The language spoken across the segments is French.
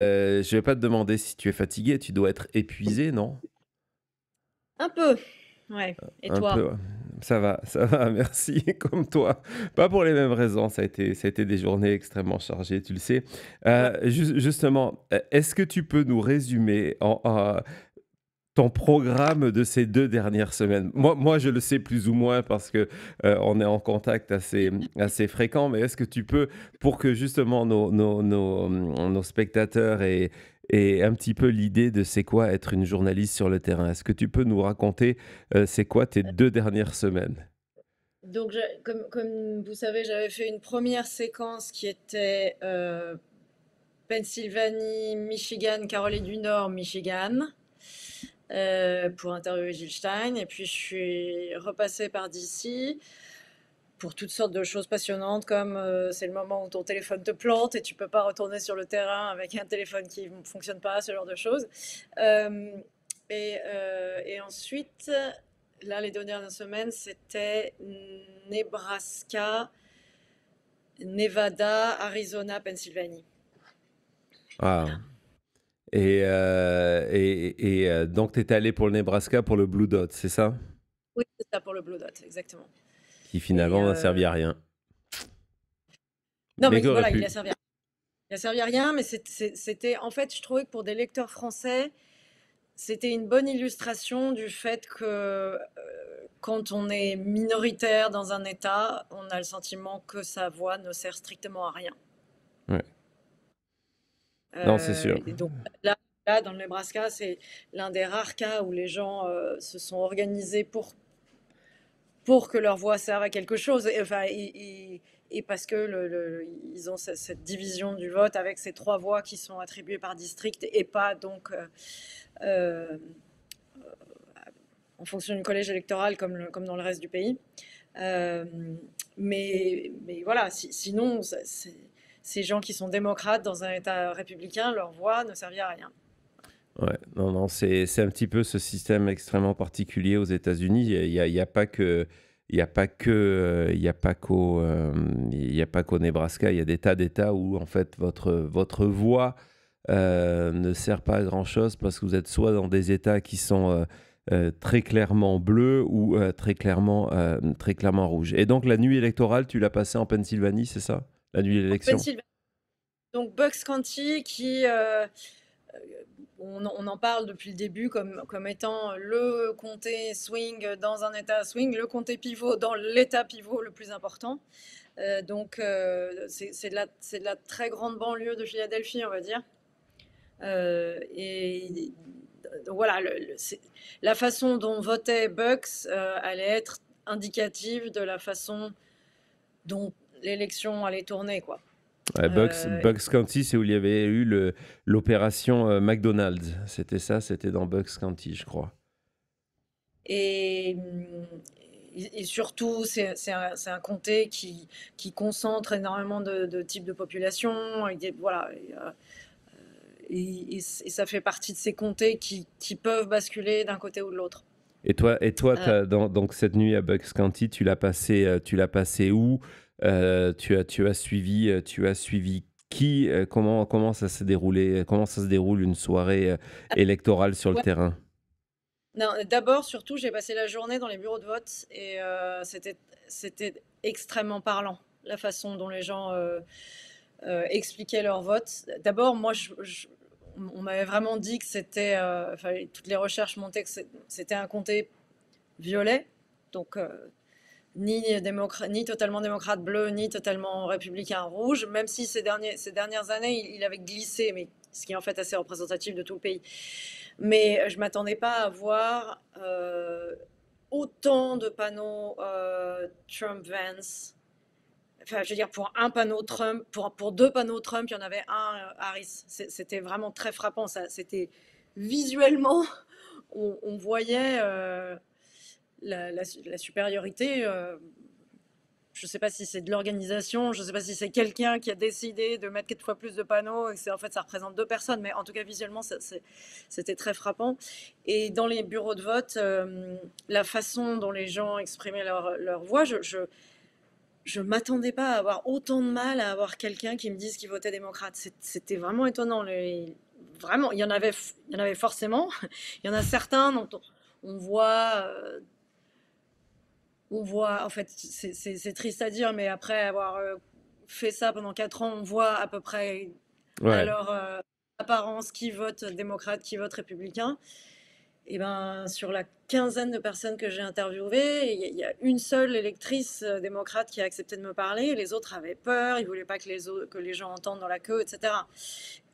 Je vais pas te demander si tu es fatigué, tu dois être épuisé, non? Un peu, ouais. Et Un toi? peu, ouais. Ça va, merci, comme toi. Pas pour les mêmes raisons, ça a été des journées extrêmement chargées, tu le sais. Ouais. Justement, est-ce que tu peux nous résumer ton programme de ces 2 dernières semaines? Moi, je le sais plus ou moins parce que, on est en contact assez fréquent, mais est-ce que tu peux, pour que justement nos spectateurs aient un petit peu l'idée de c'est quoi être une journaliste sur le terrain, est-ce que tu peux nous raconter, c'est quoi tes 2 dernières semaines? Donc, comme vous savez, j'avais fait une première séquence qui était Pennsylvanie, Michigan, Caroline du Nord, Michigan, pour interviewer Jill Stein. Et puis, je suis repassée par DC pour toutes sortes de choses passionnantes, comme c'est le moment où ton téléphone te plante et tu peux pas retourner sur le terrain avec un téléphone qui ne fonctionne pas, ce genre de choses. Euh, et ensuite, là, les 2 dernières semaines, c'était Nebraska, Nevada, Arizona, Pennsylvanie. Ah, donc tu étais allé pour le Nebraska pour le Blue Dot, c'est ça? Oui, c'est ça pour le Blue Dot, exactement. Qui Et finalement n'a servi à rien, non, mais mais qui aurait voilà, il a pu. servi à, il a servi à rien, mais c'était, en fait, je trouvais que pour des lecteurs français, c'était une bonne illustration du fait que quand on est minoritaire dans un État, on a le sentiment que sa voix ne sert strictement à rien. Ouais. Non, c'est sûr. Et donc là, dans le Nebraska, c'est l'un des rares cas où les gens se sont organisés pour que leur voix serve à quelque chose. Et, enfin, et parce que ils ont cette division du vote avec ces 3 voix qui sont attribuées par district et pas donc euh, en fonction du collège électoral comme dans le reste du pays. Euh, mais voilà, sinon, ces gens qui sont démocrates dans un État républicain, leur voix ne servit à rien. Ouais, non, non, c'est un petit peu ce système extrêmement particulier aux États-Unis. Il y a pas que il y a pas que, il y a pas qu'au, il y a pas qu'au Nebraska. Il y a des tas d'États où, en fait, votre voix, ne sert pas à grand-chose parce que vous êtes soit dans des États qui sont, très clairement bleus ou, très clairement rouges. Et donc la nuit électorale, tu l'as passée en Pennsylvanie, c'est ça? La nuit de En l'élection? Pennsylvanie, donc Bucks County, on en parle depuis le début comme étant le comté swing dans un État swing, le comté pivot dans l'État pivot le plus important. C'est de la très grande banlieue de Philadelphie, on va dire. Et donc voilà, la façon dont votait Bucks allait être indicative de la façon dont l'élection allait tourner, quoi. Ouais, Euh, Bucks County, c'est où il y avait eu l'opération McDonald's. C'était ça, c'était dans Bucks County, je crois. et, et surtout, c'est un comté qui concentre énormément de types de population. Voilà, et ça fait partie de ces comtés qui peuvent basculer d'un côté ou de l'autre. Et toi Euh, donc cette nuit à Bucks County, tu l'as passé où? Tu as suivi qui? Comment ça s'est déroulé? Comment ça se déroule une soirée électorale sur le ouais. terrain? Non, d'abord, surtout, j'ai passé la journée dans les bureaux de vote et c'était extrêmement parlant, la façon dont les gens expliquaient leur vote. D'abord, moi, on m'avait vraiment dit que c'était, enfin, toutes les recherches montaient que c'était un comté violet, donc ni totalement démocrate bleu, ni totalement républicain rouge, même si ces dernières années, il avait glissé, mais ce qui est en fait assez représentatif de tout le pays. Mais je ne m'attendais pas à voir autant de panneaux Trump-Vance. Enfin, je veux dire, pour un panneau Trump, pour 2 panneaux Trump, il y en avait un Harris. C'était vraiment très frappant. C'était visuellement, on voyait la supériorité. Je ne sais pas si c'est de l'organisation, je ne sais pas si c'est quelqu'un qui a décidé de mettre 4 fois plus de panneaux et que en fait ça représente 2 personnes, mais en tout cas visuellement c'était très frappant. Et dans les bureaux de vote, la façon dont les gens exprimaient leur voix, je m'attendais pas à avoir autant de mal à avoir quelqu'un qui me dise qu'il votait démocrate. C'était vraiment étonnant. Vraiment, il y en avait forcément. Il y en a certains dont on voit, en fait, c'est triste à dire, mais après avoir fait ça pendant 4 ans, on voit à peu près à Ouais, leur apparence qui vote démocrate, qui vote républicain. Et ben, sur la quinzaine de personnes que j'ai interviewées, il y a une seule électrice démocrate qui a accepté de me parler. Les autres avaient peur, ils voulaient pas que les gens entendent dans la queue, etc.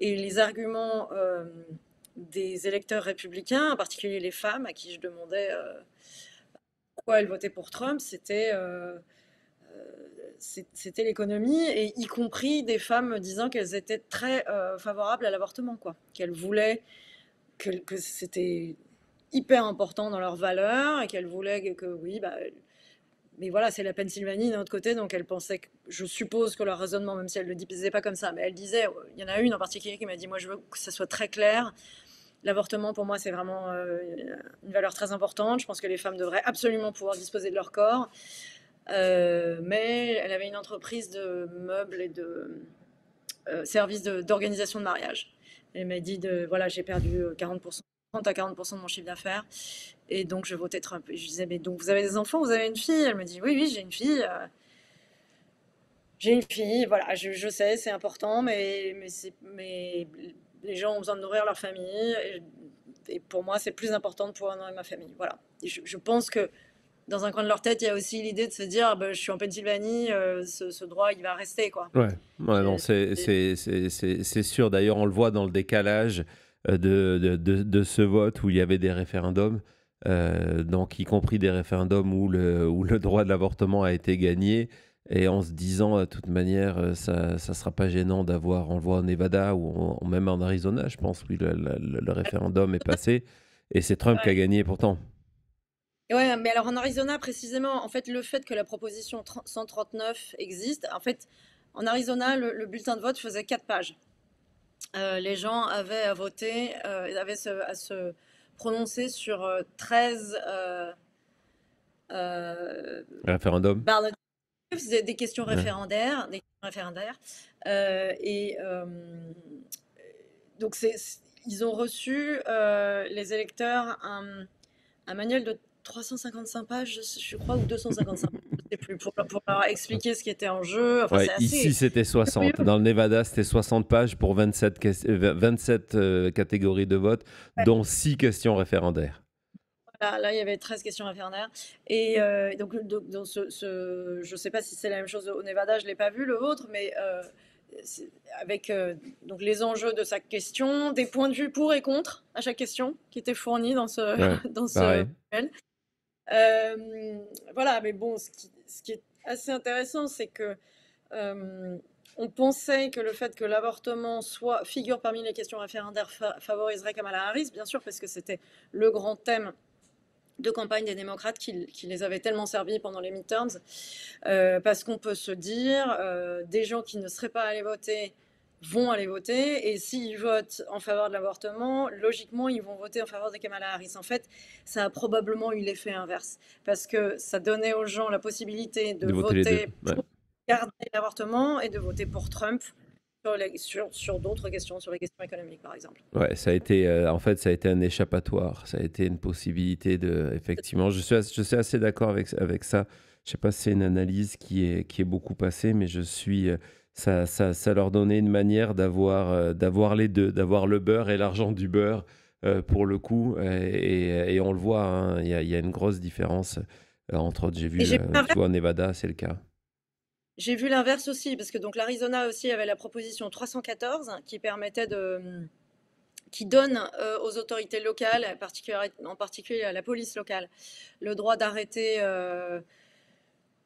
Et les arguments des électeurs républicains, en particulier les femmes, à qui je demandais pourquoi elles votaient pour Trump, c'était l'économie, et y compris des femmes me disant qu'elles étaient très favorables à l'avortement, quoi. Qu'elles voulaient que c'était hyper important dans leurs valeurs et qu'elles voulaient que oui, bah, mais voilà, c'est la Pennsylvanie d'un autre côté, donc elle pensait que, je suppose que leur raisonnement, même si elle ne le disait pas comme ça, mais elle disait, il y en a une en particulier qui m'a dit, moi je veux que ça soit très clair, l'avortement pour moi c'est vraiment une valeur très importante, je pense que les femmes devraient absolument pouvoir disposer de leur corps, mais elle avait une entreprise de meubles et de services d'organisation de mariage. Elle m'a dit, voilà, j'ai perdu 40%, 30 à 40% de mon chiffre d'affaires. Et donc, je votais Trump. Et je disais, mais donc, vous avez des enfants, vous avez une fille? Elle me dit, oui, oui, j'ai une fille. J'ai une fille, voilà, je sais, c'est important, mais les gens ont besoin de nourrir leur famille. Et pour moi, c'est plus important de pouvoir nourrir ma famille. Voilà. Et je pense que dans un coin de leur tête, il y a aussi l'idée de se dire, ah, ben, je suis en Pennsylvanie, ce droit, il va rester, quoi. ouais, ouais, non, J'ai- c'est sûr. D'ailleurs, on le voit dans le décalage de ce vote où il y avait des référendums, donc y compris des référendums où le droit de l'avortement a été gagné, et en se disant, de toute manière, ça sera pas gênant d'avoir, on le voit au Nevada ou même en Arizona, je pense, oui, le référendum est passé, et c'est Trump qui a Ouais. gagné pourtant. Ouais, mais alors en Arizona précisément, en fait, le fait que la proposition 139 existe, en fait, en Arizona, le bulletin de vote faisait 4 pages. Les gens avaient à voter, à se prononcer sur 13 euh, Référendum. ballot des questions Ouais. référendaires, et donc ils ont reçu les électeurs un manuel de 355 pages, je crois, ou 255 pages, je sais plus, pour leur expliquer ce qui était en jeu. Enfin, Ouais, c'est ici assez c'était curieux. 60. Dans le Nevada, c'était 60 pages pour 27 catégories de vote, dont 6 questions référendaires. Là, il y avait 13 questions référendaires. Et donc je ne sais pas si c'est la même chose au Nevada, je ne l'ai pas vu le vôtre, mais avec donc les enjeux de chaque question, des points de vue pour et contre à chaque question qui étaient fournis dans ce, Ouais, dans ce pareil. manuel. Voilà, mais bon, ce qui est assez intéressant, c'est que euh, on pensait que le fait que l'avortement figure parmi les questions référendaires favoriserait Kamala Harris, bien sûr, parce que c'était le grand thème de campagne des démocrates qui les avaient tellement servis pendant les midterms, parce qu'on peut se dire, des gens qui ne seraient pas allés voter vont aller voter, et s'ils votent en faveur de l'avortement, logiquement, ils vont voter en faveur de Kamala Harris. En fait, ça a probablement eu l'effet inverse, parce que ça donnait aux gens la possibilité de De voter les deux. voter Ouais. pour garder l'avortement et de voter pour Trump sur d'autres questions, sur les questions économiques, par exemple. Ouais, ça a été, en fait, ça a été un échappatoire. Ça a été une possibilité de, effectivement, je suis assez d'accord avec ça. Je sais pas si c'est une analyse qui est beaucoup passée, mais ça leur donnait une manière d'avoir les deux, d'avoir le beurre et l'argent du beurre, pour le coup. Et on le voit, hein, il y a une grosse différence. Entre autres, j'ai Et vu, j'ai vu tu vois, au Nevada, c'est le cas. J'ai vu l'inverse aussi, parce que donc l'Arizona aussi avait la proposition 314 qui donne aux autorités locales, en particulier à la police locale, le droit d'arrêter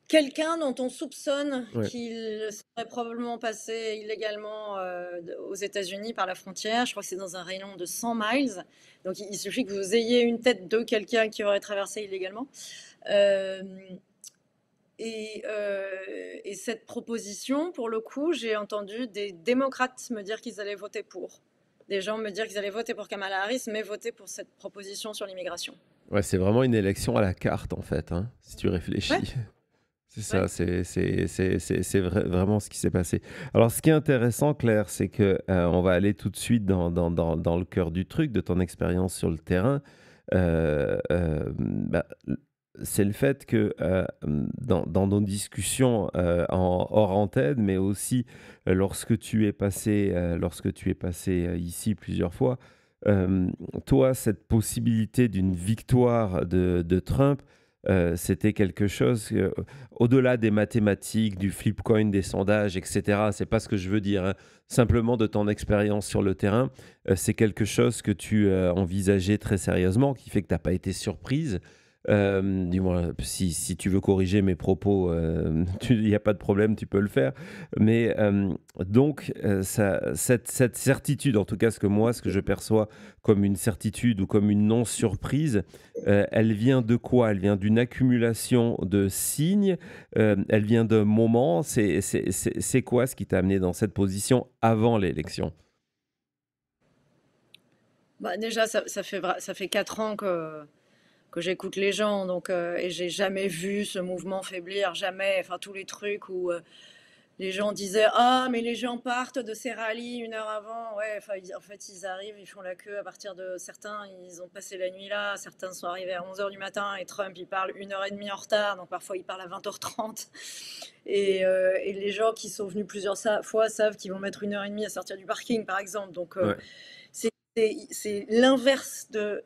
quelqu'un dont on soupçonne Ouais. qu'il serait probablement passé illégalement aux États-Unis par la frontière. Je crois que c'est dans un rayon de 100 miles. Donc il suffit que vous ayez une tête de quelqu'un qui aurait traversé illégalement. Euh, et cette proposition, pour le coup, j'ai entendu des démocrates me dire qu'ils allaient voter pour. Des gens me dire qu'ils allaient voter pour Kamala Harris, mais voter pour cette proposition sur l'immigration. Ouais, c'est vraiment une élection à la carte, en fait, hein, si tu Ouais, réfléchis. C'est ça, Ouais. vraiment ce qui s'est passé. Alors, ce qui est intéressant, Claire, c'est que on va aller tout de suite dans le cœur du truc, de ton expérience sur le terrain. Bah, c'est le fait que dans nos discussions hors antenne, mais aussi lorsque tu es passé ici plusieurs fois, euh, toi, cette possibilité d'une victoire de Trump, c'était quelque chose au-delà des mathématiques, du flip coin, des sondages, etc. C'est pas ce que je veux dire, hein. Simplement de ton expérience sur le terrain, c'est quelque chose que tu envisageais très sérieusement, qui fait que tu n'as pas été surprise. Du moins, si tu veux corriger mes propos, il n'y a pas de problème, tu peux le faire. Mais donc, cette certitude, en tout cas ce que je perçois comme une certitude ou comme une non-surprise, elle vient de quoi? Elle vient d'une accumulation de signes, elle vient d'un moment. C'est quoi ce qui t'a amené dans cette position avant l'élection? Bah, déjà, ça fait 4 ans que j'écoute les gens, donc, et j'ai jamais vu ce mouvement faiblir, jamais. Enfin, tous les trucs où les gens disaient ah, mais les gens partent de ces rallyes 1 heure avant. Ouais, enfin, en fait, ils arrivent, ils font la queue à partir de certains, ils ont passé la nuit là, certains sont arrivés à 11 h du matin et Trump, il parle 1 h 30 en retard, donc parfois il parle à 20 h 30. Et les gens qui sont venus plusieurs fois savent qu'ils vont mettre 1 h 30 à sortir du parking, par exemple. Donc, Ouais. c'est l'inverse de.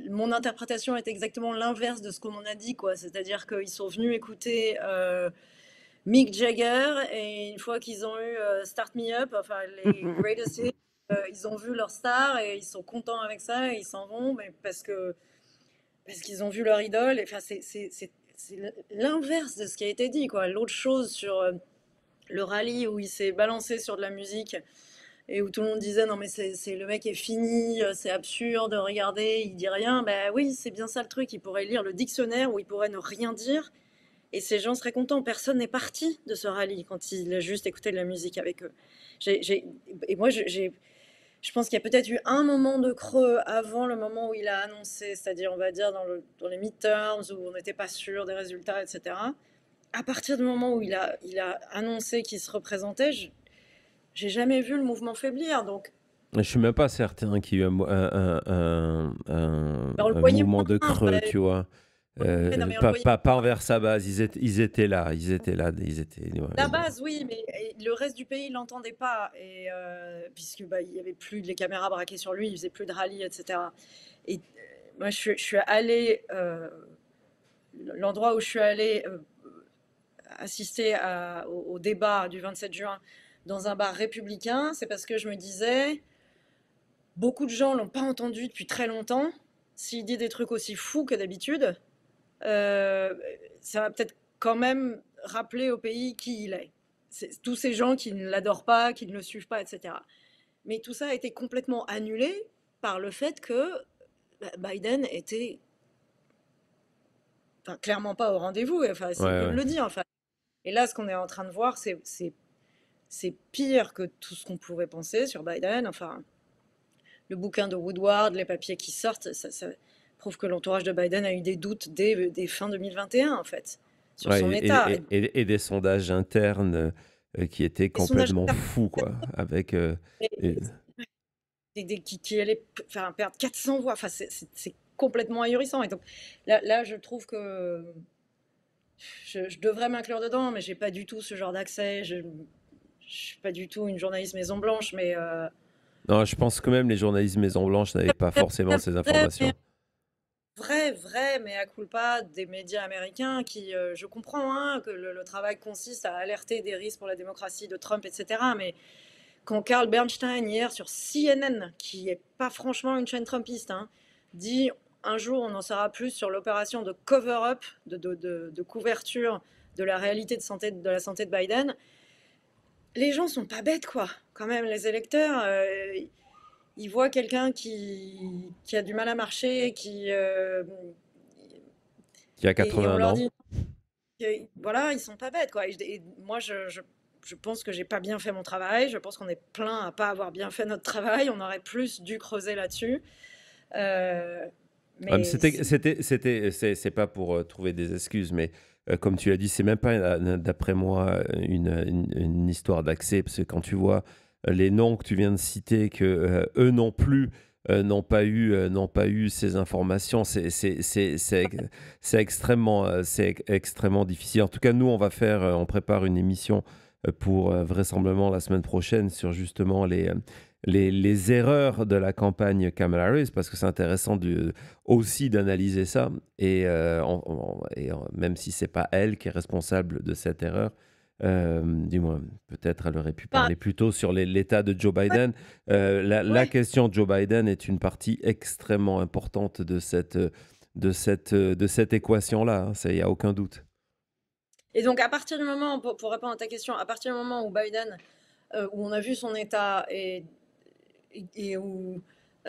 Mon interprétation est exactement l'inverse de ce qu'on m'en a dit, quoi. C'est-à-dire qu'ils sont venus écouter Mick Jagger et une fois qu'ils ont eu Start Me Up, enfin les Greatest Hits, ils ont vu leur star et ils sont contents avec ça et ils s'en vont, mais parce qu'ils ont vu leur idole. Enfin, c'est l'inverse de ce qui a été dit, quoi. L'autre chose sur le rallye où il s'est balancé sur de la musique et où tout le monde disait non mais le mec est fini, c'est absurde, regardez, il dit rien. Ben oui, c'est bien ça le truc, il pourrait lire le dictionnaire ou il pourrait ne rien dire et ces gens seraient contents. Personne n'est parti de ce rallye quand il a juste écouté de la musique avec eux. Et moi, je pense qu'il y a peut-être eu un moment de creux avant le moment où il a annoncé, c'est-à-dire on va dire dans les midterms où on n'était pas sûr des résultats, etc. À partir du moment où il a annoncé qu'il se représentait, j'ai jamais vu le mouvement faiblir. Donc, Je suis même pas certain qu'il y ait eu ben, on le un voyait mouvement de moins. creux, tu vois. Non, mais on le voyait Pas moins. envers sa base. Ils étaient là. La base, oui, mais le reste du pays l'entendait pas. Et puisque bah, il y avait plus les caméras braquées sur lui, il faisait plus de rallye, etc. Et moi, je suis allée, l'endroit où je suis allée assister au débat du 27 juin dans un bar républicain, c'est parce que je me disais, beaucoup de gens l'ont pas entendu depuis très longtemps. S'il dit des trucs aussi fous que d'habitude, euh, ça va peut-être quand même rappeler au pays qui il est. C'est tous ces gens qui ne l'adorent pas, qui ne le suivent pas, etc. Mais tout ça a été complètement annulé par le fait que Biden était, enfin, clairement pas au rendez-vous. Enfin, Ouais, c'est peu de ouais. le dire. Enfin. Et là, ce qu'on est en train de voir, c'est pire que tout ce qu'on pouvait penser sur Biden. Enfin, le bouquin de Woodward, les papiers qui sortent, ça prouve que l'entourage de Biden a eu des doutes dès fin 2021, en fait, sur Ouais, son état. et des sondages internes qui étaient Les sondages complètement fous, quoi. Avec. Et- qui allaient enfin, perdre 400 voix, enfin, c'est complètement ahurissant. Et donc là, je trouve que je devrais m'inclure dedans, mais j'ai pas du tout ce genre d'accès. Je suis pas du tout une journaliste Maison Blanche, mais Non, je pense que même les journalistes Maison-Blanche n'avaient pas forcément ces vrai, informations. vrai, mais à culpa des médias américains qui, je comprends hein, que le travail consiste à alerter des risques pour la démocratie de Trump, etc. Mais quand Carl Bernstein, hier, sur CNN, qui n'est pas franchement une chaîne trumpiste, hein, dit un jour on en saura plus sur l'opération de cover-up, de couverture de la réalité de la santé de Biden, les gens sont pas bêtes, quoi. Quand même, les électeurs, ils voient quelqu'un qui a du mal à marcher, Qui a et on 81 leur ans. dit, voilà, ils sont pas bêtes, quoi. Et moi, je pense que j'ai pas bien fait mon travail. Je pense qu'on est plein à pas avoir bien fait notre travail. On aurait plus dû creuser là-dessus. Euh, Ouais, mais mais c'est pas pour trouver des excuses, mais comme tu l'as dit, c'est même pas, d'après moi, une histoire d'accès, parce que quand tu vois les noms que tu viens de citer, que eux non plus n'ont pas eu ces informations, c'est extrêmement difficile. En tout cas, nous, on prépare une émission pour vraisemblablement la semaine prochaine sur justement les erreurs de la campagne Kamala Harris, parce que c'est intéressant aussi d'analyser ça. Et, même si c'est pas elle qui est responsable de cette erreur, du moins, peut-être elle aurait pu Enfin, parler plus tôt sur l'état de Joe ouais, Biden. La ouais. question de Joe Biden est une partie extrêmement importante de cette équation-là, hein, il n'y a aucun doute. Et donc, à partir du moment, pour répondre à ta question, à partir du moment où Biden, où on a vu son état et où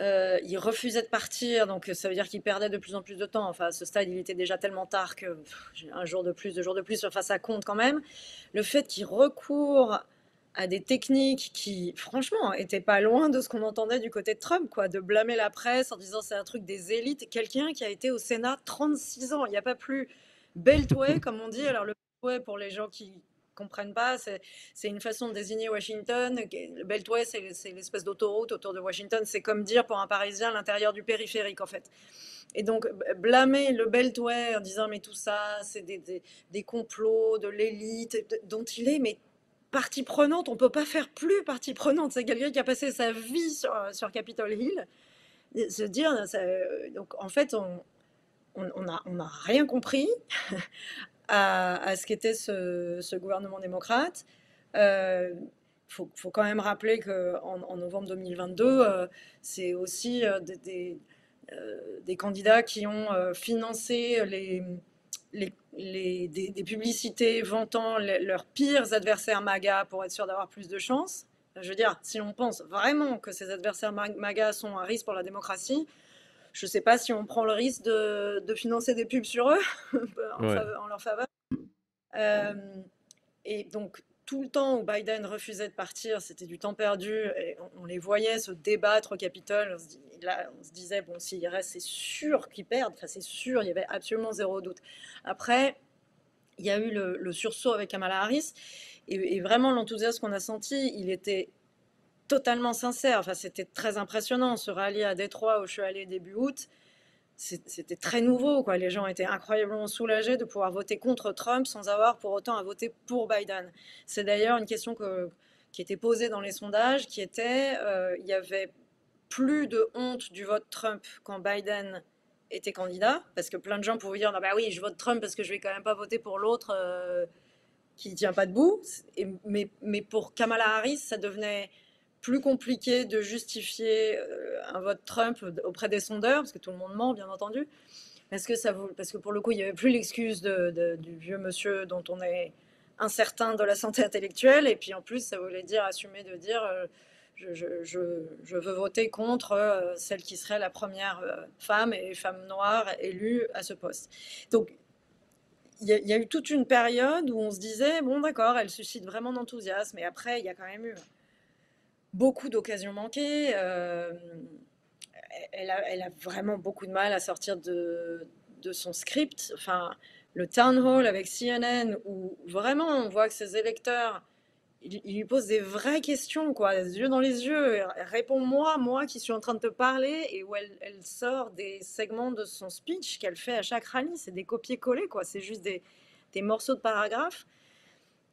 il refusait de partir, donc ça veut dire qu'il perdait de plus en plus de temps. Enfin, à ce stade, il était déjà tellement tard que un jour de plus, 2 jours de plus, enfin, ça compte quand même. Le fait qu'il recourt à des techniques qui, franchement, étaient pas loin de ce qu'on entendait du côté de Trump, quoi, de blâmer la presse en disant c'est un truc des élites. Quelqu'un qui a été au Sénat 36 ans, il n'y a pas plus beltway, comme on dit. Alors, le beltway, pour les gens qui comprennent pas, c'est une façon de désigner Washington. Le Beltway, c'est l'espèce d'autoroute autour de Washington. C'est comme dire pour un Parisien l'intérieur du périphérique, en fait. Et donc, blâmer le Beltway en disant mais tout ça, c'est des complots de l'élite dont il est, mais partie prenante, on peut pas faire plus partie prenante. C'est quelqu'un qui a passé sa vie sur Capitol Hill. Se dire, donc en fait, on a rien compris à ce qu'était ce gouvernement démocrate. Faut quand même rappeler qu'en novembre 2022, c'est aussi des candidats qui ont financé des publicités vantant leurs pires adversaires MAGA pour être sûr d'avoir plus de chances. Je veux dire, si on pense vraiment que ces adversaires MAGA sont un risque pour la démocratie, je ne sais pas si on prend le risque de financer des pubs sur eux Ouais. en leur faveur. Euh, et donc, tout le temps où Biden refusait de partir, c'était du temps perdu. Et on les voyait se débattre au Capitole. On se disait, bon, s'il reste, c'est sûr qu'ils perdent. Enfin, c'est sûr, il y avait absolument zéro doute. Après, il y a eu le sursaut avec Kamala Harris. Et vraiment, l'enthousiasme qu'on a senti, il était totalement sincère. Enfin, c'était très impressionnant. Ce rallye à Détroit où je suis allée début août, c'était très nouveau, quoi. Les gens étaient incroyablement soulagés de pouvoir voter contre Trump sans avoir pour autant à voter pour Biden. C'est d'ailleurs une question qui était posée dans les sondages, qui était, il y avait plus de honte du vote Trump quand Biden était candidat, parce que plein de gens pouvaient dire, non, bah oui, je vote Trump parce que je vais quand même pas voter pour l'autre qui tient pas debout. Mais pour Kamala Harris, ça devenait plus compliqué de justifier un vote Trump auprès des sondeurs, parce que tout le monde ment, bien entendu, parce que pour le coup, il n'y avait plus l'excuse du vieux monsieur dont on est incertain de la santé intellectuelle, et puis en plus, ça voulait dire assumer de dire je veux voter contre celle qui serait la première femme et femme noire élue à ce poste. Donc, il y a eu toute une période où on se disait, bon d'accord, elle suscite vraiment d'enthousiasme, et après, il y a quand même eu beaucoup d'occasions manquées. Elle a vraiment beaucoup de mal à sortir de son script. Enfin, le town hall avec CNN, où vraiment on voit que ses électeurs, il lui pose des vraies questions, quoi, les yeux dans les yeux. Réponds-moi, moi qui suis en train de te parler, et où elle sort des segments de son speech qu'elle fait à chaque rallye. C'est des copier-coller, quoi. C'est juste des morceaux de paragraphes.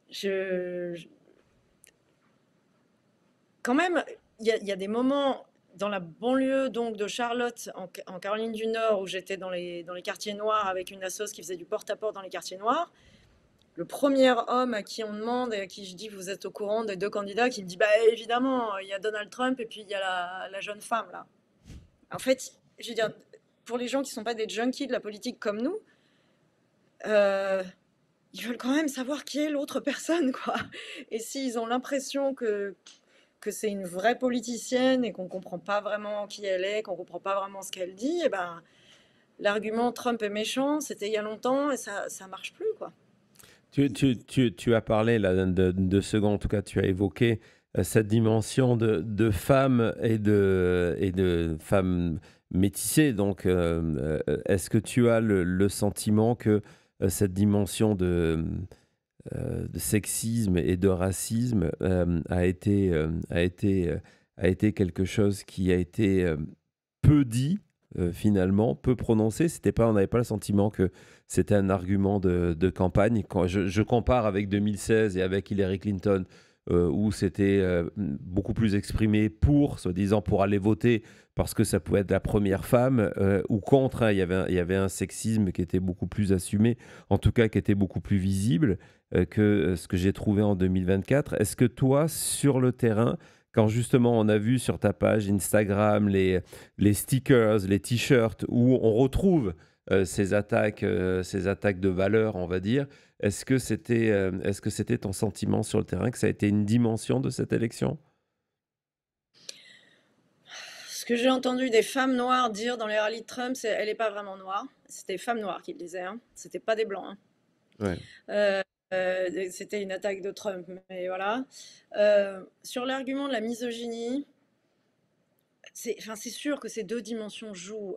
Je, Quand même, il y a des moments dans la banlieue donc de Charlotte, en Caroline du Nord, où j'étais dans les quartiers noirs avec une assoce qui faisait du porte-à-porte dans les quartiers noirs. Le premier homme à qui on demande et à qui je dis vous êtes au courant des deux candidats, qui me dit bah évidemment il y a Donald Trump et puis il y a la jeune femme là. En fait, je veux dire, pour les gens qui ne sont pas des junkies de la politique comme nous, euh, ils veulent quand même savoir qui est l'autre personne, quoi. Et s'ils ont l'impression que c'est une vraie politicienne et qu'on ne comprend pas vraiment qui elle est, qu'on ne comprend pas vraiment ce qu'elle dit, et ben, l'argument Trump est méchant, c'était il y a longtemps et ça ne marche plus, quoi. Tu as parlé là de second, en tout cas tu as évoqué cette dimension de femmes et de femmes métissées. Donc, est-ce que tu as le sentiment que cette dimension de sexisme et de racisme a été quelque chose qui a été peu dit, finalement, peu prononcé. On n'avait pas le sentiment que c'était un argument de campagne. Quand je compare avec 2016 et avec Hillary Clinton, où c'était beaucoup plus exprimé pour, soi-disant, pour aller voter parce que ça pouvait être la première femme, ou contre, hein. Il y avait un sexisme qui était beaucoup plus assumé, en tout cas qui était beaucoup plus visible que ce que j'ai trouvé en 2024. Est-ce que toi, sur le terrain, quand justement on a vu sur ta page Instagram les stickers, les t-shirts, où on retrouve ces attaques de valeur, on va dire, est-ce que c'était ton sentiment sur le terrain, que ça a été une dimension de cette élection? Ce que j'ai entendu des femmes noires dire dans les rallyes de Trump, c'est elle n'est pas vraiment noire. C'était des femmes noires qui le disaient, hein. C'était pas des blancs, hein. Ouais. Euh, C'était une attaque de Trump, mais voilà. Sur l'argument de la misogynie, c'est sûr que ces deux dimensions jouent.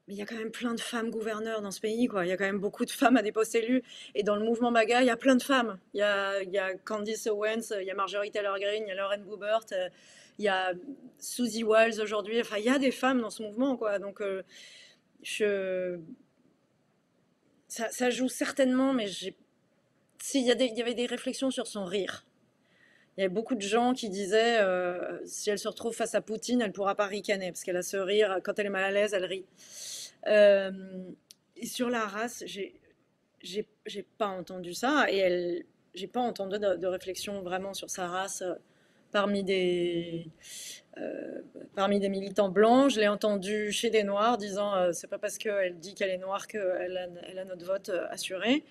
Mais il y a quand même plein de femmes gouverneurs dans ce pays, quoi. Il y a quand même beaucoup de femmes à des postes élus. Et dans le mouvement MAGA, il y a plein de femmes. Il y a Candice Owens, il y a Marjorie Taylor Greene, il y a Lauren Boebert, il y a Susie Wiles aujourd'hui. Enfin, il y a des femmes dans ce mouvement, quoi. Donc, je... ça joue certainement, mais il y avait des réflexions sur son rire. Il y avait beaucoup de gens qui disaient si elle se retrouve face à Poutine, elle ne pourra pas ricaner parce qu'elle a ce rire. Quand elle est mal à l'aise, elle rit. Et sur la race, j'ai pas entendu ça et j'ai pas entendu de réflexion vraiment sur sa race parmi des parmi des militants blancs. Je l'ai entendu chez des noirs disant c'est pas parce qu'elle dit qu'elle est noire elle a notre vote assuré.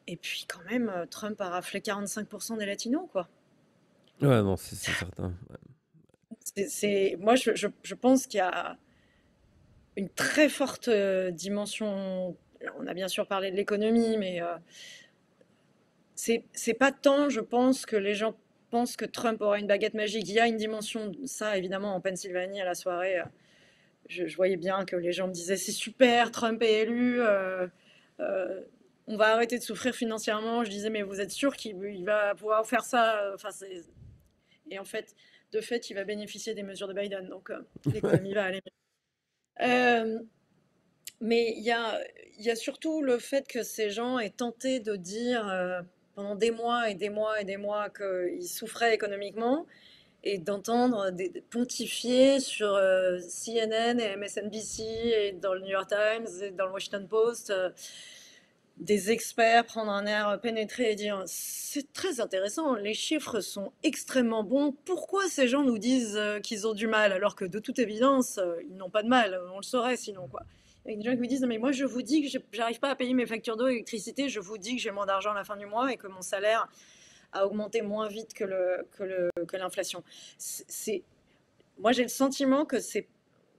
Et puis quand même, Trump a raflé 45% des latinos, quoi. Ouais, non, c'est certain. Moi, je pense qu'il y a une très forte dimension. On a bien sûr parlé de l'économie, mais c'est pas tant, je pense, que les gens pensent que Trump aura une baguette magique. Il y a une dimension, ça évidemment, en Pennsylvanie à la soirée. Je voyais bien que les gens me disaient c'est super, Trump est élu, on va arrêter de souffrir financièrement. Je disais mais vous êtes sûr qu'il va pouvoir faire ça? Enfin, et en fait, de fait, il va bénéficier des mesures de Biden, donc l'économie va aller mieux. Mais il y a surtout le fait que ces gens aient tenté de dire pendant des mois et des mois et des mois qu'ils souffraient économiquement et d'entendre pontifier sur CNN et MSNBC et dans le New York Times et dans le Washington Post des experts prendre un air pénétré et dire c'est très intéressant, les chiffres sont extrêmement bons, pourquoi ces gens nous disent qu'ils ont du mal alors que de toute évidence ils n'ont pas de mal, on le saurait sinon, quoi. Il y a des gens qui me disent non mais moi je vous dis que j'arrive pas à payer mes factures d'eau et d'électricité, je vous dis que j'ai moins d'argent à la fin du mois et que mon salaire a augmenté moins vite que l'inflation. Moi j'ai le sentiment que c'est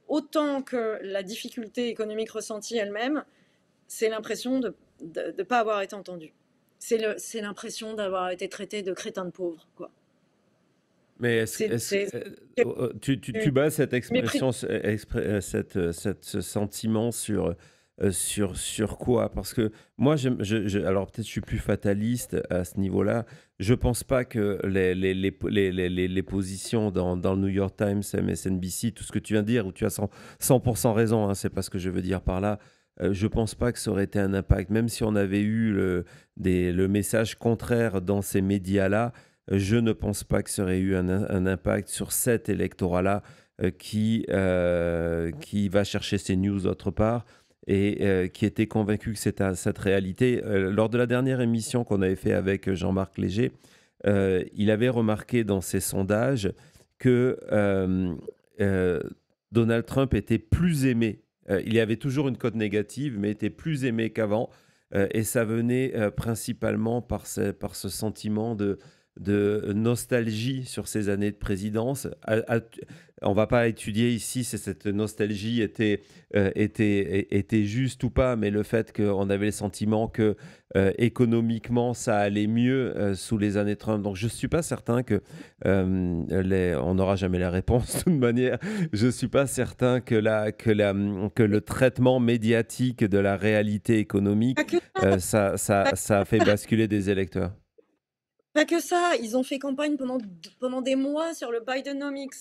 autant que la difficulté économique ressentie elle-même, c'est l'impression de ne pas avoir été entendu. C'est l'impression d'avoir été traité de crétin de pauvre, quoi. Mais tu bases cette mépris. expression, ce sentiment sur quoi? Parce que moi, alors peut-être je suis plus fataliste à ce niveau-là. Je pense pas que les positions dans le New York Times, MSNBC, tout ce que tu viens de dire, où tu as 100% raison, hein, c'est pas ce que je veux dire par là. Je pense pas que ça aurait été un impact, même si on avait eu le message contraire dans ces médias-là. Je ne pense pas que ça aurait eu un impact sur cet électorat-là qui va chercher ses news d'autre part et qui était convaincu que c'était cette réalité. Lors de la dernière émission qu'on avait fait avec Jean-Marc Léger, il avait remarqué dans ses sondages que Donald Trump était plus aimé. Il y avait toujours une cote négative, mais était plus aimé qu'avant. Et ça venait principalement par ce sentiment de nostalgie sur ces années de présidence. On va pas étudier ici si cette nostalgie était juste ou pas, mais le fait qu'on avait le sentiment que économiquement ça allait mieux sous les années Trump. Donc je suis pas certain que on n'aura jamais la réponse de toute manière. Je suis pas certain que le traitement médiatique de la réalité Pas économique, que pas ça a fait basculer des électeurs. Pas que ça, ils ont fait campagne pendant des mois sur le Bidenomics,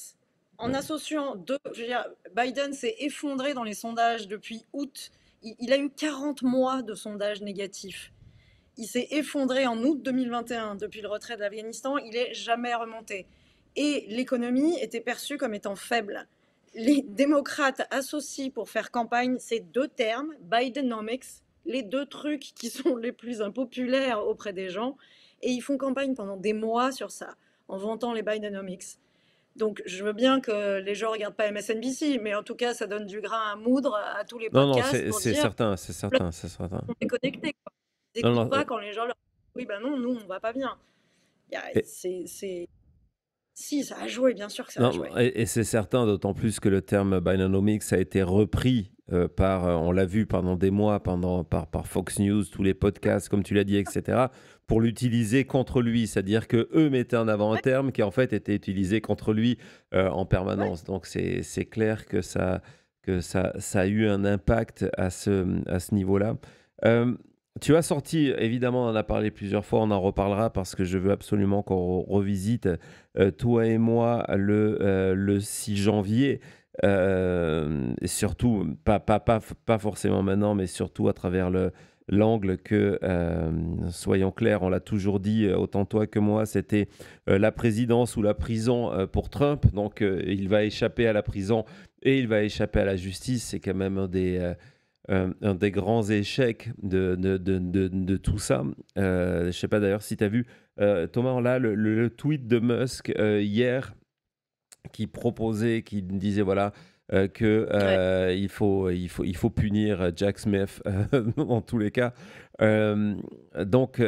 en Ouais. associant deux. Je veux dire, Biden s'est effondré dans les sondages depuis août. Il a eu 40 mois de sondages négatifs. Il s'est effondré en août 2021, depuis le retrait de l'Afghanistan. Il est jamais remonté. Et l'économie était perçue comme étant faible. Les démocrates associent pour faire campagne ces deux termes, Bidenomics, les deux trucs qui sont les plus impopulaires auprès des gens, et ils font campagne pendant des mois sur ça, en vantant les Bidenomics. Donc je veux bien que les gens regardent pas MSNBC, mais en tout cas ça donne du grain à moudre à tous les Non, non, podcasts pour c'est dire certain, c'est certain, c'est certain. on est connecté. Ils Non, n'écoutent non, pas quand les gens leur disent oui ben non, nous on va pas bien. et, Si, ça a joué, bien sûr que ça a non, joué. et c'est certain, d'autant plus que le terme Bidenomics a été repris on l'a vu pendant des mois, par Fox News, tous les podcasts, comme tu l'as dit, etc., pour l'utiliser contre lui. C'est-à-dire que eux mettaient en avant un Ouais, terme qui en fait était utilisé contre lui en ouais. permanence. Donc c'est clair ça a eu un impact à ce niveau-là. Euh, Tu as sorti, évidemment, on en a parlé plusieurs fois, on en reparlera parce que je veux absolument qu'on revisite, toi et moi, le 6 janvier. Et surtout, pas forcément maintenant, mais surtout à travers l'angle que, soyons clairs, on l'a toujours dit, autant toi que moi, c'était la présidence ou la prison pour Trump. Donc, il va échapper à la prison et il va échapper à la justice. C'est quand même un des grands échecs de tout ça. Je ne sais pas d'ailleurs si tu as vu, Thomas, là, le tweet de Musk hier qui proposait, qui disait voilà que Ouais. il faut punir Jack Smith dans tous les cas. Euh, donc,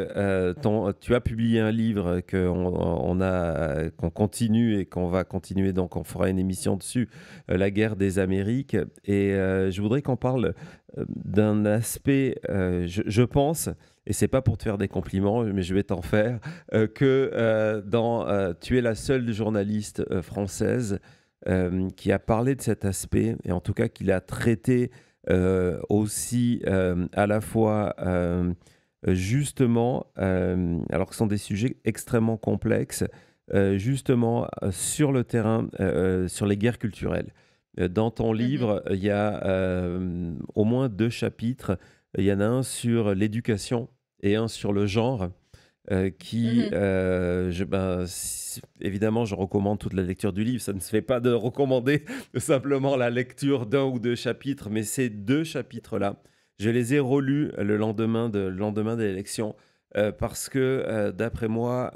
tu as publié un livre qu'on continue et qu'on va continuer, donc on fera une émission dessus, La guerre des Amériques. Et je voudrais qu'on parle d'un aspect, je pense, et c'est pas pour te faire des compliments, mais je vais t'en faire, tu es la seule journaliste française qui a parlé de cet aspect, et en tout cas qui l'a traité aussi à la fois justement, alors que ce sont des sujets extrêmement complexes, justement sur le terrain, sur les guerres culturelles. Dans ton Mhm. livre, il y a au moins 2 chapitres. Il y en a un sur l'éducation et un sur le genre. Mhm. Évidemment, je recommande toute la lecture du livre. Ça ne se fait pas de recommander simplement la lecture d'un ou 2 chapitres, mais ces 2 chapitres-là, je les ai relus le lendemain de l'élection parce que, d'après moi,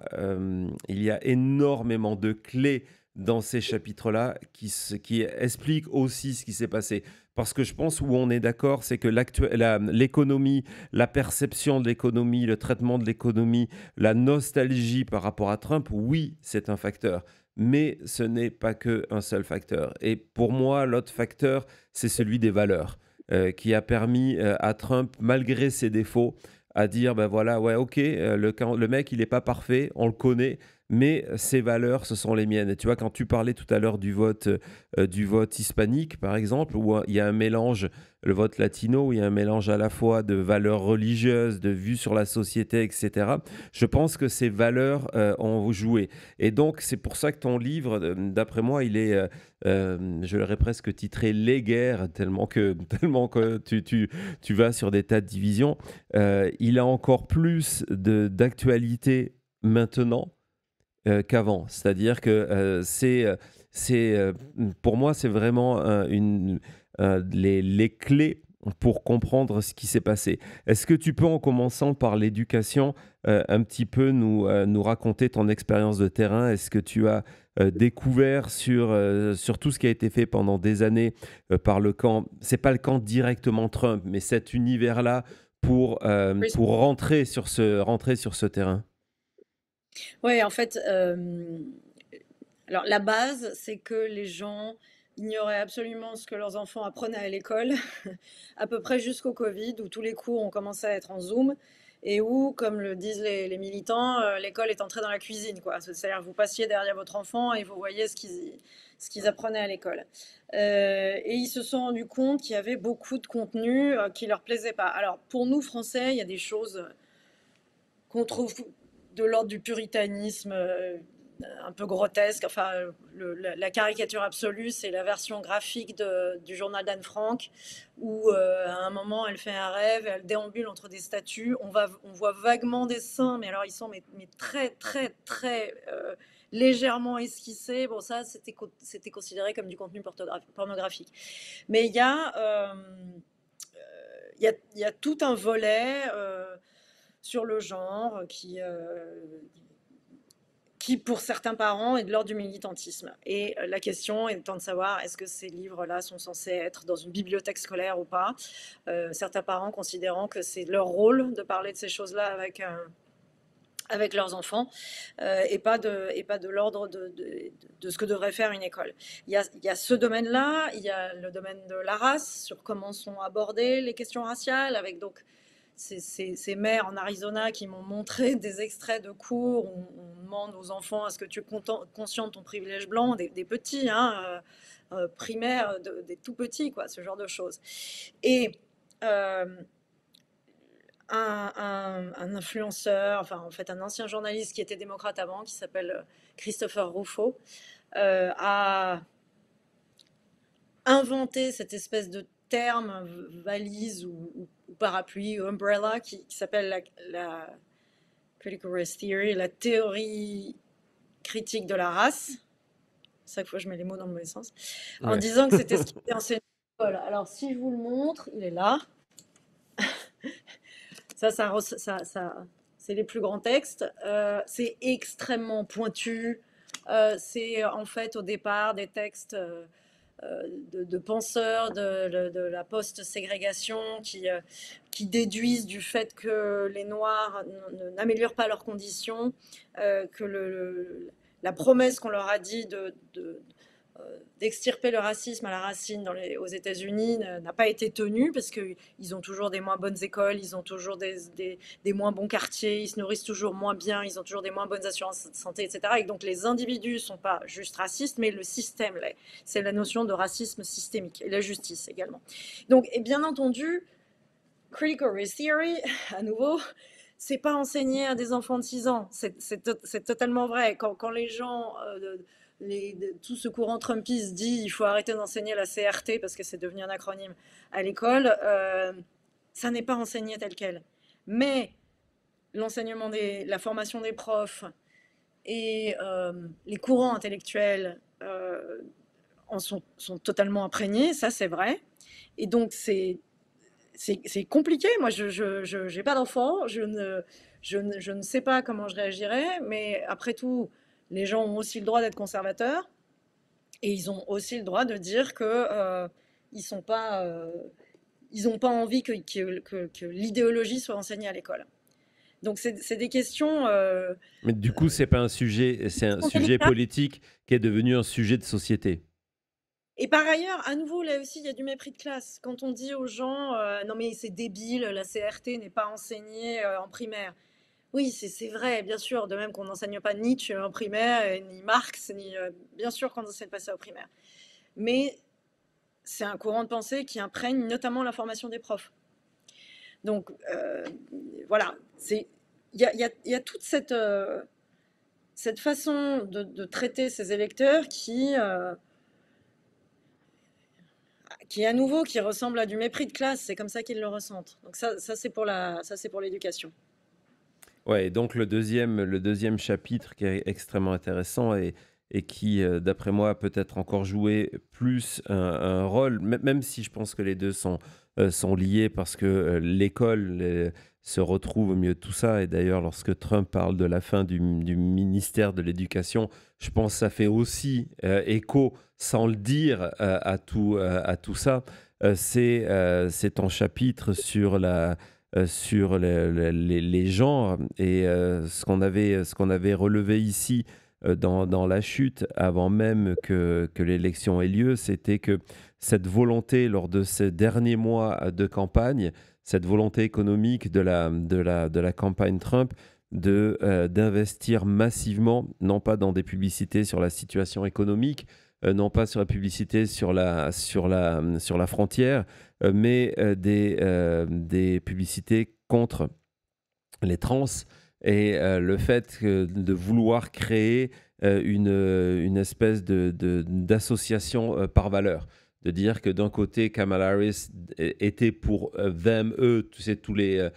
il y a énormément de clés dans ces chapitres-là qui expliquent aussi ce qui s'est passé. Parce que je pense où on est d'accord, c'est que l'économie, la perception de l'économie, le traitement de l'économie, la nostalgie par rapport à Trump, oui, c'est un facteur. Mais ce n'est pas qu'un seul facteur. Et pour moi, l'autre facteur, c'est celui des valeurs, qui a permis à Trump, malgré ses défauts, à dire, ben voilà, ouais, ok, le mec, il n'est pas parfait, on le connaît, mais ses valeurs, ce sont les miennes. Et tu vois, quand tu parlais tout à l'heure du vote hispanique, par exemple, où il y a un mélange, le vote latino, où il y a un mélange à la fois de valeurs religieuses, de vues sur la société, etc. Je pense que ces valeurs ont joué. Et donc, c'est pour ça que ton livre, d'après moi, il est, je l'aurais presque titré Les guerres, tellement que tu vas sur des tas de divisions. Il a encore plus d'actualité maintenant qu'avant. C'est-à-dire que pour moi, c'est vraiment les clés pour comprendre ce qui s'est passé. Est-ce que tu peux, en commençant par l'éducation, un petit peu nous raconter ton expérience de terrain? Est-ce que tu as découvert sur tout ce qui a été fait pendant des années par le camp, c'est pas le camp directement Trump, mais cet univers-là pour Oui. rentrer sur ce terrain? Ouais, en fait, alors la base, c'est que les gens ignoraient absolument ce que leurs enfants apprenaient à l'école, à peu près jusqu'au Covid, où tous les cours ont commencé à être en Zoom et où, comme le disent les militants, l'école est entrée dans la cuisine, quoi. C'est-à-dire, vous passiez derrière votre enfant et vous voyez ce qu'ils apprenaient à l'école. Et ils se sont rendus compte qu'il y avait beaucoup de contenu qui leur plaisait pas. Alors, pour nous, Français, il y a des choses qu'on trouve de l'ordre du puritanisme, un peu grotesque. Enfin, la caricature absolue, c'est la version graphique du journal d'Anne Frank, où à un moment, elle fait un rêve, elle déambule entre des statues. On voit vaguement des seins, mais alors ils sont mais très, très, très légèrement esquissés. Bon, ça, c'était considéré comme du contenu pornographique. Mais il y a tout un volet sur le genre qui, pour certains parents, est de l'ordre du militantisme. Et la question étant de savoir est-ce que ces livres-là sont censés être dans une bibliothèque scolaire ou pas. Certains parents considérant que c'est leur rôle de parler de ces choses-là avec leurs enfants et pas de l'ordre de ce que devrait faire une école. Il y a ce domaine-là, il y a le domaine de la race, sur comment sont abordées les questions raciales, avec donc ces mères en Arizona qui m'ont montré des extraits de cours où on demande aux enfants est-ce que tu es conscient de ton privilège blanc, des petits, hein, primaires, des tout petits, quoi, ce genre de choses. Et euh, un influenceur, enfin en fait un ancien journaliste qui était démocrate avant, qui s'appelle Christopher Rufo, a inventé cette espèce de terme valise ou parapluie ou umbrella qui s'appelle la Critical Race Theory, la théorie critique de la race. Chaque fois je mets les mots dans le mauvais sens, en Ouais. disant que c'était ce qui était enseigné à l'école. Alors si je vous le montre, il est là. C'est les plus grands textes. C'est extrêmement pointu. C'est en fait au départ des textes de penseurs de la post-ségrégation qui déduisent du fait que les Noirs n'améliorent pas leurs conditions, que la promesse qu'on leur a dit d'extirper le racisme à la racine aux États-Unis n'a pas été tenue parce qu'ils ont toujours des moins bonnes écoles, ils ont toujours des moins bons quartiers, ils se nourrissent toujours moins bien, ils ont toujours des moins bonnes assurances de santé, etc. Et donc les individus ne sont pas juste racistes, mais le système l'est. C'est la notion de racisme systémique et la justice également. Donc, et bien entendu, Critical Race Theory, à nouveau, c'est pas enseigné à des enfants de 6 ans. C'est totalement vrai. Quand les gens tout ce courant Trumpiste dit il faut arrêter d'enseigner la CRT parce que c'est devenu un acronyme à l'école, ça n'est pas enseigné tel quel. Mais l'enseignement la formation des profs et les courants intellectuels en sont totalement imprégnés, ça c'est vrai. Et donc c'est compliqué. Moi, je n'ai pas d'enfant, je ne sais pas comment je réagirais, mais après tout, les gens ont aussi le droit d'être conservateurs et ils ont aussi le droit de dire que ils sont pas, ils n'ont pas envie que l'idéologie soit enseignée à l'école. Donc c'est des questions Mais du coup, c'est pas un sujet, c'est un sujet délicates. politique qui est devenu un sujet de société. Et par ailleurs, à nouveau, là aussi, il y a du mépris de classe. Quand on dit aux gens, non mais c'est débile, la CRT n'est pas enseignée en primaire. Oui, c'est vrai, bien sûr, de même qu'on n'enseigne pas Nietzsche en primaire, ni Marx, bien sûr qu'on enseigne pas ça au primaire. Mais c'est un courant de pensée qui imprègne notamment la formation des profs. Donc voilà, il y a toute cette façon de traiter ces électeurs qui à nouveau, qui ressemble à du mépris de classe. C'est comme ça qu'ils le ressentent. Donc ça c'est pour l'éducation. Ouais, et donc le deuxième chapitre qui est extrêmement intéressant et qui, d'après moi, peut-être encore jouer plus un rôle, même si je pense que les deux sont liés parce que l'école se retrouve au milieu de tout ça. Et d'ailleurs, lorsque Trump parle de la fin du ministère de l'Éducation, je pense que ça fait aussi écho, sans le dire, à tout ça. C'est ton chapitre sur sur les gens. Et ce qu'on avait relevé ici dans la chute, avant même que l'élection ait lieu, c'était que cette volonté lors de ces derniers mois de campagne, cette volonté économique de la campagne Trump, d'investir massivement, non pas dans des publicités sur la situation économique, non pas sur la publicité sur la frontière, mais des publicités contre les trans et le fait de vouloir créer une espèce d'association par valeur. De dire que d'un côté, Kamala Harris était pour them, eux, tu sais, tous les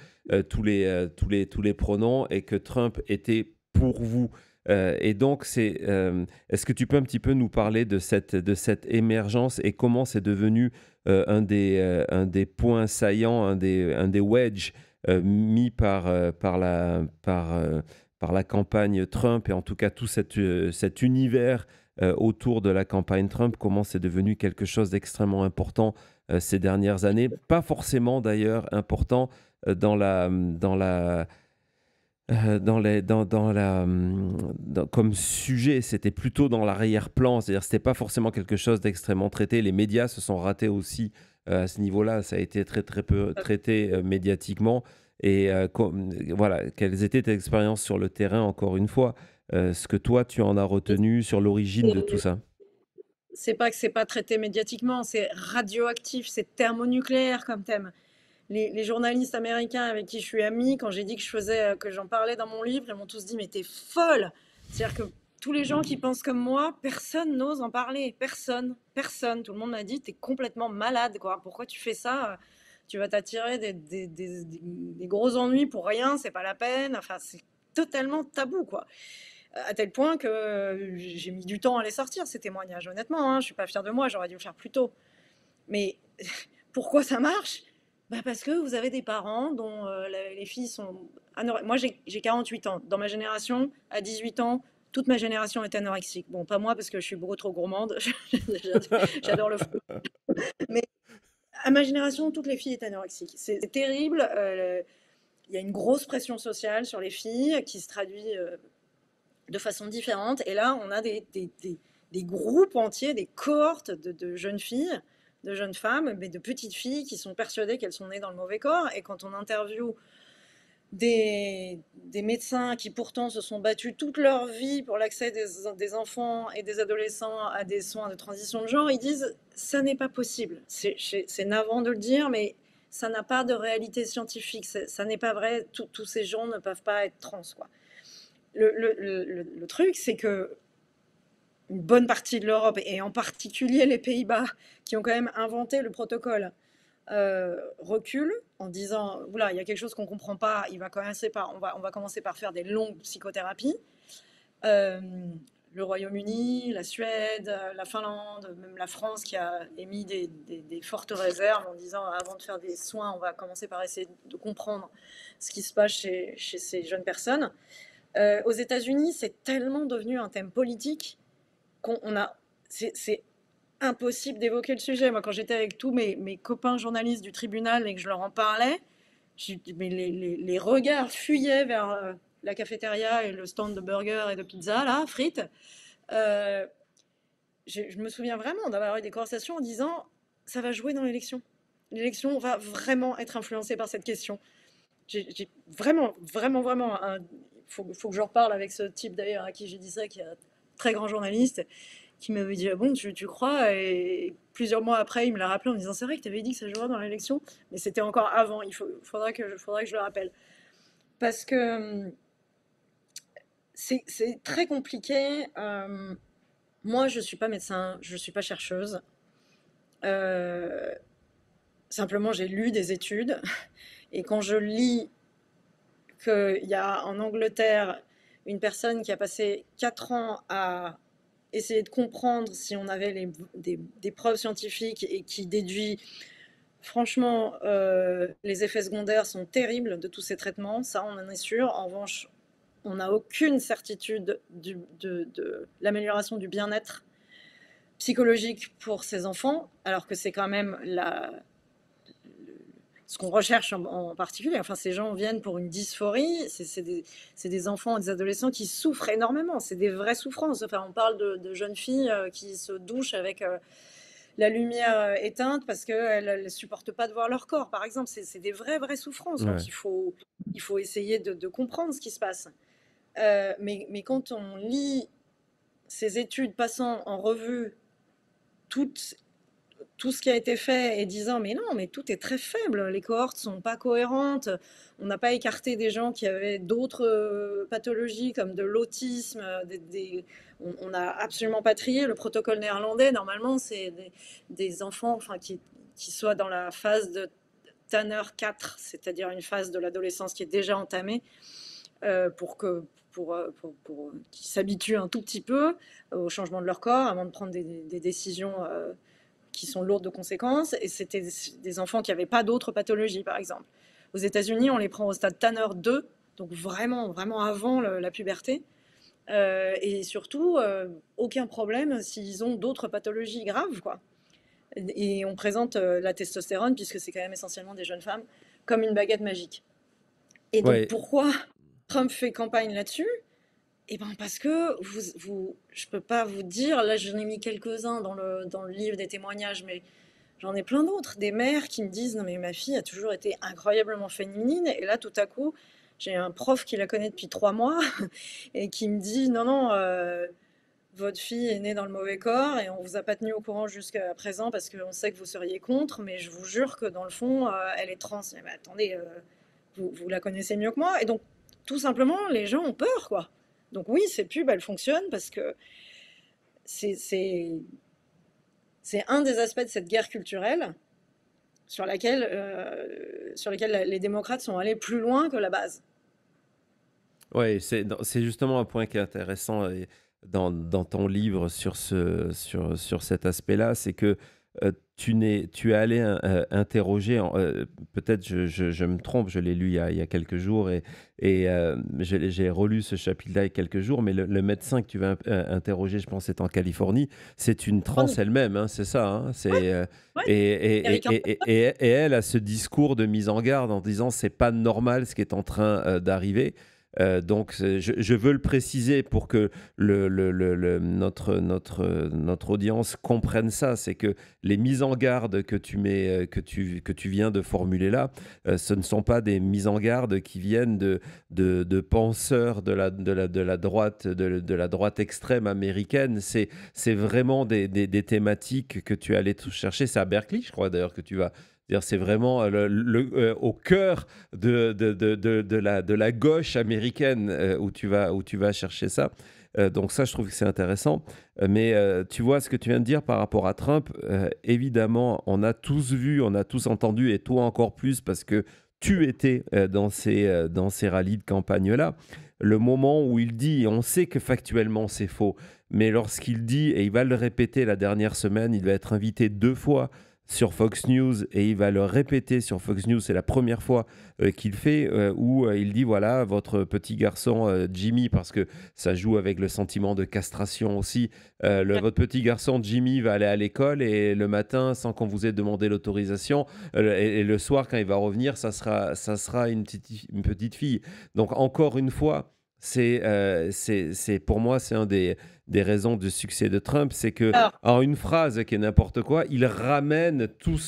pronoms, et que Trump était pour vous. Et donc, est-ce que tu peux un petit peu nous parler de cette émergence et comment c'est devenu un des points saillants, un des wedges mis par la campagne Trump, et en tout cas tout cet univers autour de la campagne Trump, comment c'est devenu quelque chose d'extrêmement important ces dernières années. Pas forcément d'ailleurs important comme sujet, c'était plutôt dans l'arrière-plan, c'est-à-dire c'était pas forcément quelque chose d'extrêmement traité. Les médias se sont ratés aussi à ce niveau-là, ça a été très très peu traité médiatiquement. Et voilà, quelles étaient tes expériences sur le terrain, encore une fois, ce que toi tu en as retenu sur l'origine de tout ça? C'est pas que c'est pas traité médiatiquement, c'est radioactif, c'est thermonucléaire comme thème. Les journalistes américains avec qui je suis amie, quand j'ai dit que que j'en parlais dans mon livre, ils m'ont tous dit mais t'es folle. C'est-à-dire que tous les gens qui pensent comme moi, personne n'ose en parler, personne, personne. Tout le monde m'a dit t'es complètement malade, quoi. Pourquoi tu fais ça? Tu vas t'attirer des gros ennuis pour rien, c'est pas la peine. Enfin, c'est totalement tabou, quoi. À tel point que j'ai mis du temps à les sortir, ces témoignages, honnêtement. Hein, je suis pas fière de moi, j'aurais dû le faire plus tôt. Mais pourquoi ça marche? Bah parce que vous avez des parents dont les filles sont anorexiques. Moi, j'ai 48 ans. Dans ma génération, à 18 ans, toute ma génération est anorexique. Bon, pas moi parce que je suis beaucoup trop gourmande. J'adore le fruit. Mais à ma génération, toutes les filles étaient anorexiques. C'est terrible. Il y a une grosse pression sociale sur les filles qui se traduit de façon différente. Et là, on a des groupes entiers, des cohortes de jeunes filles, de jeunes femmes, mais de petites filles qui sont persuadées qu'elles sont nées dans le mauvais corps. Et quand on interviewe des médecins qui pourtant se sont battus toute leur vie pour l'accès des enfants et des adolescents à des soins de transition de genre, ils disent ça n'est pas possible. C'est navrant de le dire, mais ça n'a pas de réalité scientifique. Ça n'est pas vrai. Tous ces gens ne peuvent pas être trans, quoi. Le truc, c'est que une bonne partie de l'Europe, et en particulier les Pays-Bas, qui ont quand même inventé le protocole, recule en disant oula, il y a quelque chose qu'on ne comprend pas, on va commencer par faire des longues psychothérapies. Le Royaume-Uni, la Suède, la Finlande, même la France qui a émis des fortes réserves en disant avant de faire des soins, on va commencer par essayer de comprendre ce qui se passe chez ces jeunes personnes. Aux États-Unis, c'est tellement devenu un thème politique c'est impossible d'évoquer le sujet. Moi, quand j'étais avec tous mes copains journalistes du tribunal et que je leur en parlais, mais les regards fuyaient vers la cafétéria et le stand de burgers et de pizza, là, frites. Je me souviens vraiment d'avoir eu des conversations en disant ça va jouer dans l'élection. L'élection va vraiment être influencée par cette question. J'ai vraiment, vraiment, vraiment. Faut que je reparle avec ce type d'ailleurs à qui j'ai dit ça, qui est un très grand journaliste, qui m'avait dit ah bon, tu crois? Et plusieurs mois après, il me l'a rappelé en me disant c'est vrai que tu avais dit que ça jouerait dans l'élection, mais c'était encore avant. Faudrait que je le rappelle. Parce que c'est très compliqué. Moi, je ne suis pas médecin, je ne suis pas chercheuse. Simplement, j'ai lu des études. Et quand je lis qu'il y a en Angleterre une personne qui a passé 4 ans à essayer de comprendre si on avait des preuves scientifiques et qui déduit, franchement, les effets secondaires sont terribles de tous ces traitements, ça on en est sûr. En revanche, on n'a aucune certitude de l'amélioration du bien-être psychologique pour ces enfants, alors que c'est quand même ce qu'on recherche en particulier. Enfin, ces gens viennent pour une dysphorie. C'est des enfants et des adolescents qui souffrent énormément. C'est des vraies souffrances. Enfin, on parle de jeunes filles qui se douchent avec la lumière éteinte parce qu'elles ne supportent pas de voir leur corps, par exemple. C'est des vraies souffrances. Donc, Ouais. il faut essayer de comprendre ce qui se passe. Mais quand on lit ces études passant en revue tout ce qui a été fait et disant mais non, mais tout est très faible, les cohortes sont pas cohérentes, on n'a pas écarté des gens qui avaient d'autres pathologies comme de l'autisme, on n'a absolument pas trié. Le protocole néerlandais, normalement, c'est des enfants enfin, qui soient dans la phase de Tanner 4, c'est-à-dire une phase de l'adolescence qui est déjà entamée, pour qu'ils s'habituent un tout petit peu au changement de leur corps avant de prendre des décisions qui sont lourdes de conséquences. Et c'était des enfants qui n'avaient pas d'autres pathologies, par exemple. Aux États-Unis, on les prend au stade Tanner 2, donc vraiment avant la puberté. Et surtout, aucun problème s'ils ont d'autres pathologies graves, quoi. Et on présente la testostérone, puisque c'est quand même essentiellement des jeunes femmes, comme une baguette magique. Et donc, Ouais. pourquoi Trump fait campagne là-dessus? Eh ben parce que je peux pas vous dire, là j'en ai mis quelques-uns dans le livre des témoignages, mais j'en ai plein d'autres, des mères qui me disent non mais ma fille a toujours été incroyablement féminine, et là tout à coup j'ai un prof qui la connaît depuis 3 mois et qui me dit non, votre fille est née dans le mauvais corps et on vous a pas tenu au courant jusqu'à présent parce qu'on sait que vous seriez contre, mais je vous jure que dans le fond elle est trans. Mais attendez, vous la connaissez mieux que moi. Et donc tout simplement les gens ont peur, quoi. Donc oui, ces pubs, elles fonctionnent parce que c'est un des aspects de cette guerre culturelle sur laquelle les démocrates sont allés plus loin que la base. Ouais, c'est justement un point qui est intéressant dans ton livre sur cet aspect-là, c'est que tu es allé interroger, peut-être je me trompe, je l'ai lu il y a quelques jours et j'ai relu ce chapitre-là il y a quelques jours, mais le médecin que tu vas interroger, je pense, c'est en Californie, c'est une trans Oh, elle-même, hein, c'est ça, hein, ouais, ouais, Erika. et elle a ce discours de mise en garde en disant c'est pas normal ce qui est en train d'arriver. Donc, je veux le préciser pour que notre audience comprenne ça. C'est que les mises en garde que tu viens de formuler là, ce ne sont pas des mises en garde qui viennent de penseurs de la droite extrême américaine. C'est vraiment des thématiques que tu allais chercher. C'est à Berkeley, je crois d'ailleurs, que tu vas. C'est-à-dire, c'est vraiment au cœur de la gauche américaine où tu vas chercher ça. Donc ça, je trouve que c'est intéressant. Mais tu vois ce que tu viens de dire par rapport à Trump, évidemment, on a tous vu, on a tous entendu, et toi encore plus, parce que tu étais dans ces rallyes de campagne-là, le moment où il dit, et on sait que factuellement c'est faux, mais lorsqu'il dit, et il va le répéter la dernière semaine, il va être invité 2 fois sur Fox News et il va le répéter sur Fox News, c'est la première fois qu'il fait, où il dit voilà, votre petit garçon Jimmy, parce que ça joue avec le sentiment de castration aussi, votre petit garçon Jimmy va aller à l'école et le matin, sans qu'on vous ait demandé l'autorisation, et le soir quand il va revenir, ça sera une petite fille. Donc encore une fois, pour moi, c'est un des raisons du succès de Trump, c'est que Alors, en une phrase qui est n'importe quoi, il ramène toutes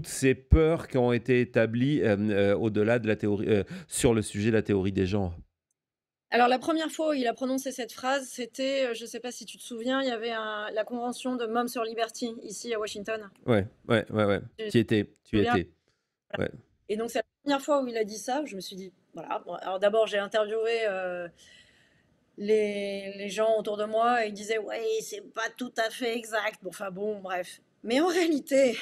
ces peurs qui ont été établies au-delà de la théorie, sur le sujet de la théorie des genres. alors, la première fois où il a prononcé cette phrase, c'était, je ne sais pas si tu te souviens, il y avait la convention de Moms for Liberty ici à Washington. Ouais, ouais, ouais, ouais. Tu te Tu souviens? étais. Ouais. Et donc c'est la première fois où il a dit ça, je me suis dit, voilà. Bon, alors d'abord j'ai interviewé les gens autour de moi et ils disaient, ouais, c'est pas tout à fait exact. Bon, enfin bon, bref. Mais en réalité,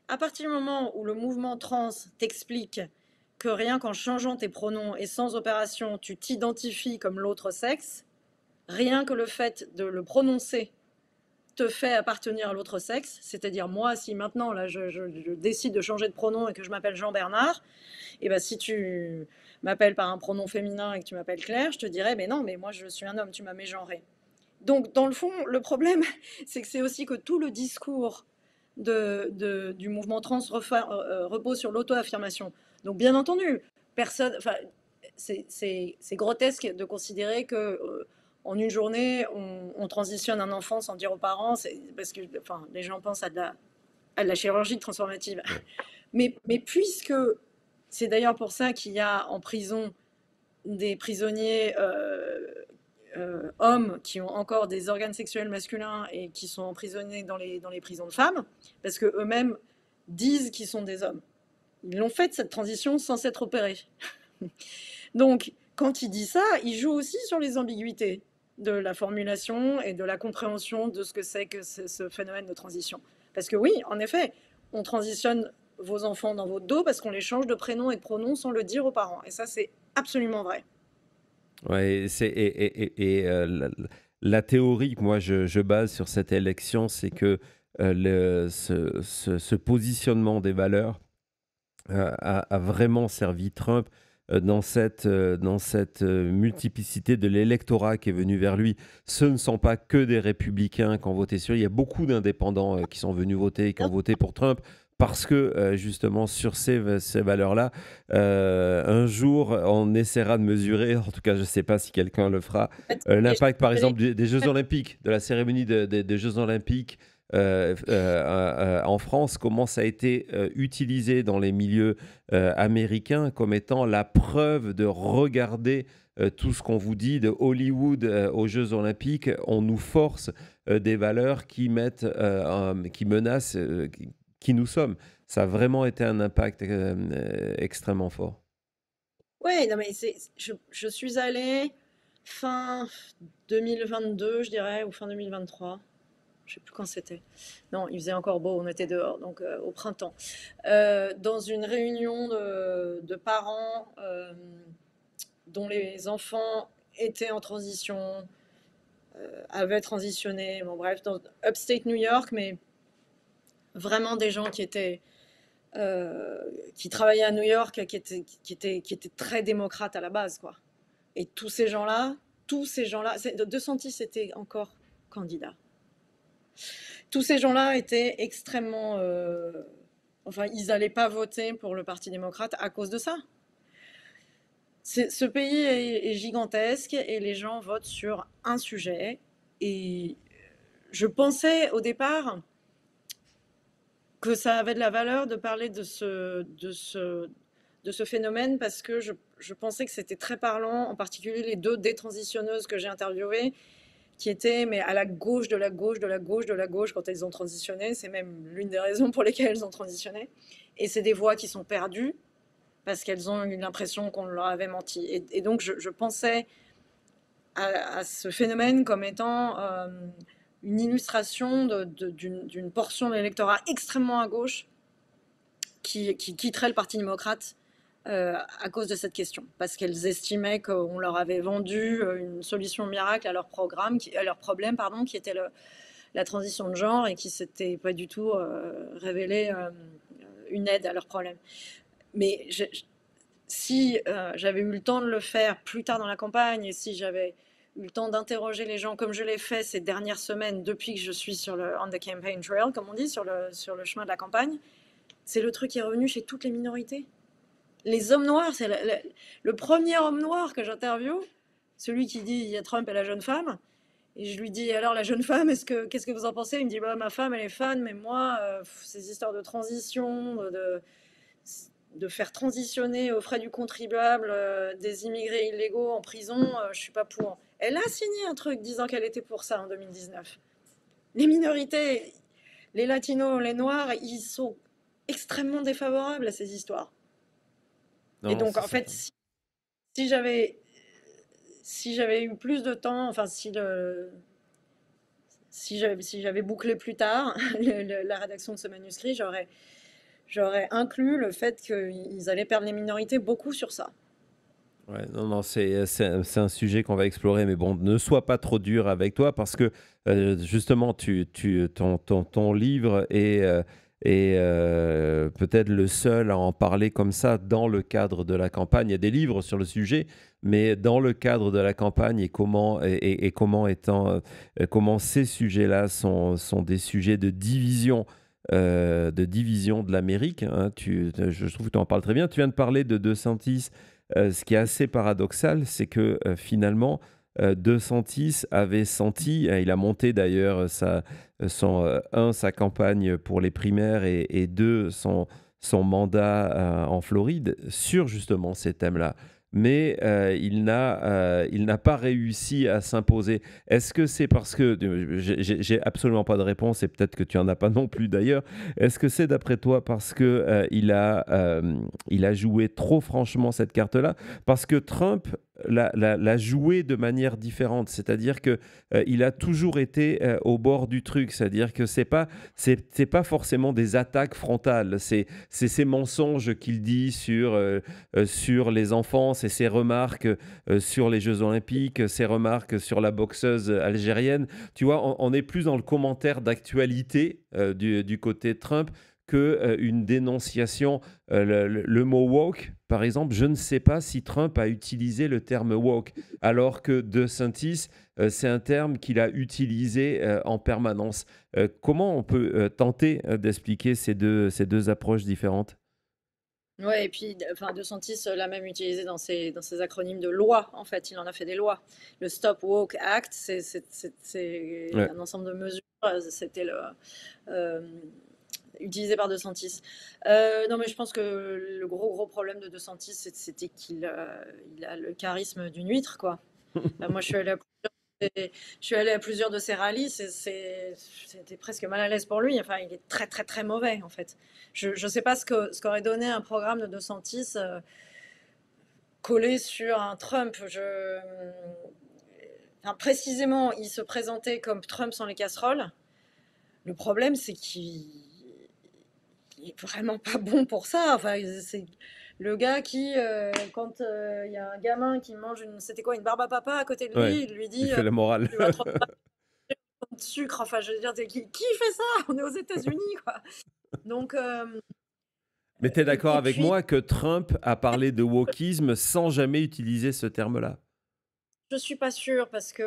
à partir du moment où le mouvement trans t'explique que rien qu'en changeant tes pronoms et sans opération, tu t'identifies comme l'autre sexe, rien que le fait de le prononcer te fait appartenir à l'autre sexe, c'est-à-dire moi, si maintenant là je décide de changer de pronom et que je m'appelle Jean-Bernard, et ben si tu m'appelles par un pronom féminin et que tu m'appelles Claire, je te dirais mais non, mais moi je suis un homme, tu m'as mégenré. Donc dans le fond, le problème, c'est que c'est aussi que tout le discours du mouvement trans repose sur l'auto-affirmation. Donc, bien entendu, personne, enfin, c'est grotesque de considérer que en une journée, on transitionne un enfant sans dire aux parents, parce que enfin, les gens pensent à de la chirurgie transformative. Ouais. Mais puisque c'est d'ailleurs pour ça qu'il y a en prison des prisonniers hommes qui ont encore des organes sexuels masculins et qui sont emprisonnés dans les prisons de femmes, parce qu'eux-mêmes disent qu'ils sont des hommes. Ils l'ont fait cette transition sans s'être opérés. Donc, quand il dit ça, il joue aussi sur les ambiguïtés de la formulation et de la compréhension de ce que c'est que ce phénomène de transition. Parce que oui, en effet, on transitionne vos enfants dans votre dos parce qu'on les change de prénom et de pronom sans le dire aux parents. Et ça, c'est absolument vrai. Ouais, la théorie que moi je base sur cette élection, c'est que ce positionnement des valeurs a vraiment servi Trump dans cette multiplicité de l'électorat qui est venu vers lui. Ce ne sont pas que des républicains qui ont voté sur lui. Il y a beaucoup d'indépendants qui sont venus voter et qui ont voté pour Trump parce que justement sur ces valeurs-là, un jour on essaiera de mesurer, en tout cas je ne sais pas si quelqu'un le fera, l'impact par exemple des Jeux Olympiques, de la cérémonie des Jeux Olympiques en France, comment ça a été utilisé dans les milieux américains comme étant la preuve de regarder tout ce qu'on vous dit de Hollywood aux Jeux Olympiques. On nous force des valeurs qui menacent qui nous sommes. Ça a vraiment été un impact extrêmement fort. Oui, non, mais je suis allée fin 2022, je dirais, ou fin 2023. Je sais plus quand c'était. Non, il faisait encore beau, on était dehors, donc au printemps. Dans une réunion de parents dont les enfants étaient en transition, avaient transitionné, bon bref, dans upstate New York, mais vraiment des gens qui travaillaient à New York, qui étaient très démocrates à la base, quoi. Et tous ces gens-là, DeSantis était encore candidat. Tous ces gens-là étaient extrêmement... enfin, ils n'allaient pas voter pour le Parti démocrate à cause de ça. Ce pays est gigantesque et les gens votent sur un sujet. Et je pensais au départ que ça avait de la valeur de parler de ce phénomène parce que je pensais que c'était très parlant, en particulier les deux détransitionneuses que j'ai interviewées, qui étaient mais à la gauche de la gauche de la gauche de la gauche quand elles ont transitionné. C'est même l'une des raisons pour lesquelles elles ont transitionné. Et c'est des voix qui sont perdues parce qu'elles ont eu l'impression qu'on leur avait menti. Et donc je pensais à ce phénomène comme étant une illustration d'une portion de l'électorat extrêmement à gauche qui quitterait le Parti démocrate à cause de cette question, parce qu'elles estimaient qu'on leur avait vendu une solution miracle à leur problème, qui était la transition de genre, et qui s'était pas du tout révélé une aide à leur problème. Mais si j'avais eu le temps de le faire plus tard dans la campagne, et si j'avais eu le temps d'interroger les gens comme je l'ai fait ces dernières semaines depuis que je suis sur le on the campaign trail, comme on dit, sur le chemin de la campagne, c'est le truc qui est revenu chez toutes les minorités. Les hommes noirs, c'est le premier homme noir que j'interviewe, celui qui dit il y a Trump et la jeune femme. Et je lui dis alors la jeune femme, qu'est-ce que vous en pensez? Il me dit bah, ma femme elle est fan, mais moi ces histoires de transition, de faire transitionner aux frais du contribuable des immigrés illégaux en prison, je suis pas pour. Elle a signé un truc disant qu'elle était pour ça en 2019. Les minorités, les latinos, les noirs, ils sont extrêmement défavorables à ces histoires. Non, Et donc, en certain. fait, si j'avais eu plus de temps, enfin, si j'avais bouclé plus tard la rédaction de ce manuscrit, j'aurais inclus le fait qu'ils allaient perdre les minorités beaucoup sur ça. Ouais, non, c'est un sujet qu'on va explorer, mais bon, ne sois pas trop dur avec toi parce que justement, ton livre est peut-être le seul à en parler comme ça dans le cadre de la campagne. Il y a des livres sur le sujet, mais dans le cadre de la campagne et comment ces sujets-là sont des sujets de division de division de l'Amérique, hein. Je trouve que tu en parles très bien. Tu viens de parler de DeSantis. Ce qui est assez paradoxal, c'est que finalement, DeSantis avait senti, il a monté d'ailleurs sa campagne pour les primaires et deux, son mandat en Floride sur justement ces thèmes-là. Mais il n'a pas réussi à s'imposer. Est-ce que c'est parce que, j'ai absolument pas de réponse et peut-être que tu en as pas non plus d'ailleurs, est-ce que c'est d'après toi parce que il a joué trop franchement cette carte-là? Parce que Trump l'a joué de manière différente, c'est-à-dire que il a toujours été au bord du truc, c'est-à-dire que c'est pas forcément des attaques frontales, c'est ces mensonges qu'il dit sur les enfants, c'est ses remarques sur les Jeux Olympiques, ses remarques sur la boxeuse algérienne. Tu vois, on est plus dans le commentaire d'actualité du côté de Trump que une dénonciation. Le mot woke, par exemple, je ne sais pas si Trump a utilisé le terme woke, alors que DeSantis, c'est un terme qu'il a utilisé en permanence. Comment on peut tenter d'expliquer ces deux approches différentes? Ouais, et puis, enfin, DeSantis l'a même utilisé dans ses acronymes de loi, en fait. Il en a fait des lois. Le Stop Woke Act, c'est Ouais. un ensemble de mesures. C'était euh, utilisé par DeSantis. Non, mais je pense que le gros problème de DeSantis, c'était il a le charisme d'une huître, quoi. Moi, je suis allée à plusieurs de ses rallyes. C'était presque mal à l'aise pour lui. Enfin, il est très, très, très mauvais, en fait. Je ne sais pas ce qu'aurait donné un programme de DeSantis collé sur un Trump. Enfin, précisément, il se présentait comme Trump sans les casseroles. Le problème, c'est qu'il est vraiment pas bon pour ça. Enfin, c'est le gars qui, quand il y a un gamin qui mange c'était quoi, une barbe à papa à côté de Ouais, lui, il lui il dit fait la morale. tu vas trop de sucre. Enfin, je veux dire, qui fait ça? On est aux États-Unis, quoi. Donc, Mais tu es d'accord et avec puis, moi que Trump a parlé de wokisme sans jamais utiliser ce terme-là? je suis pas sûre parce que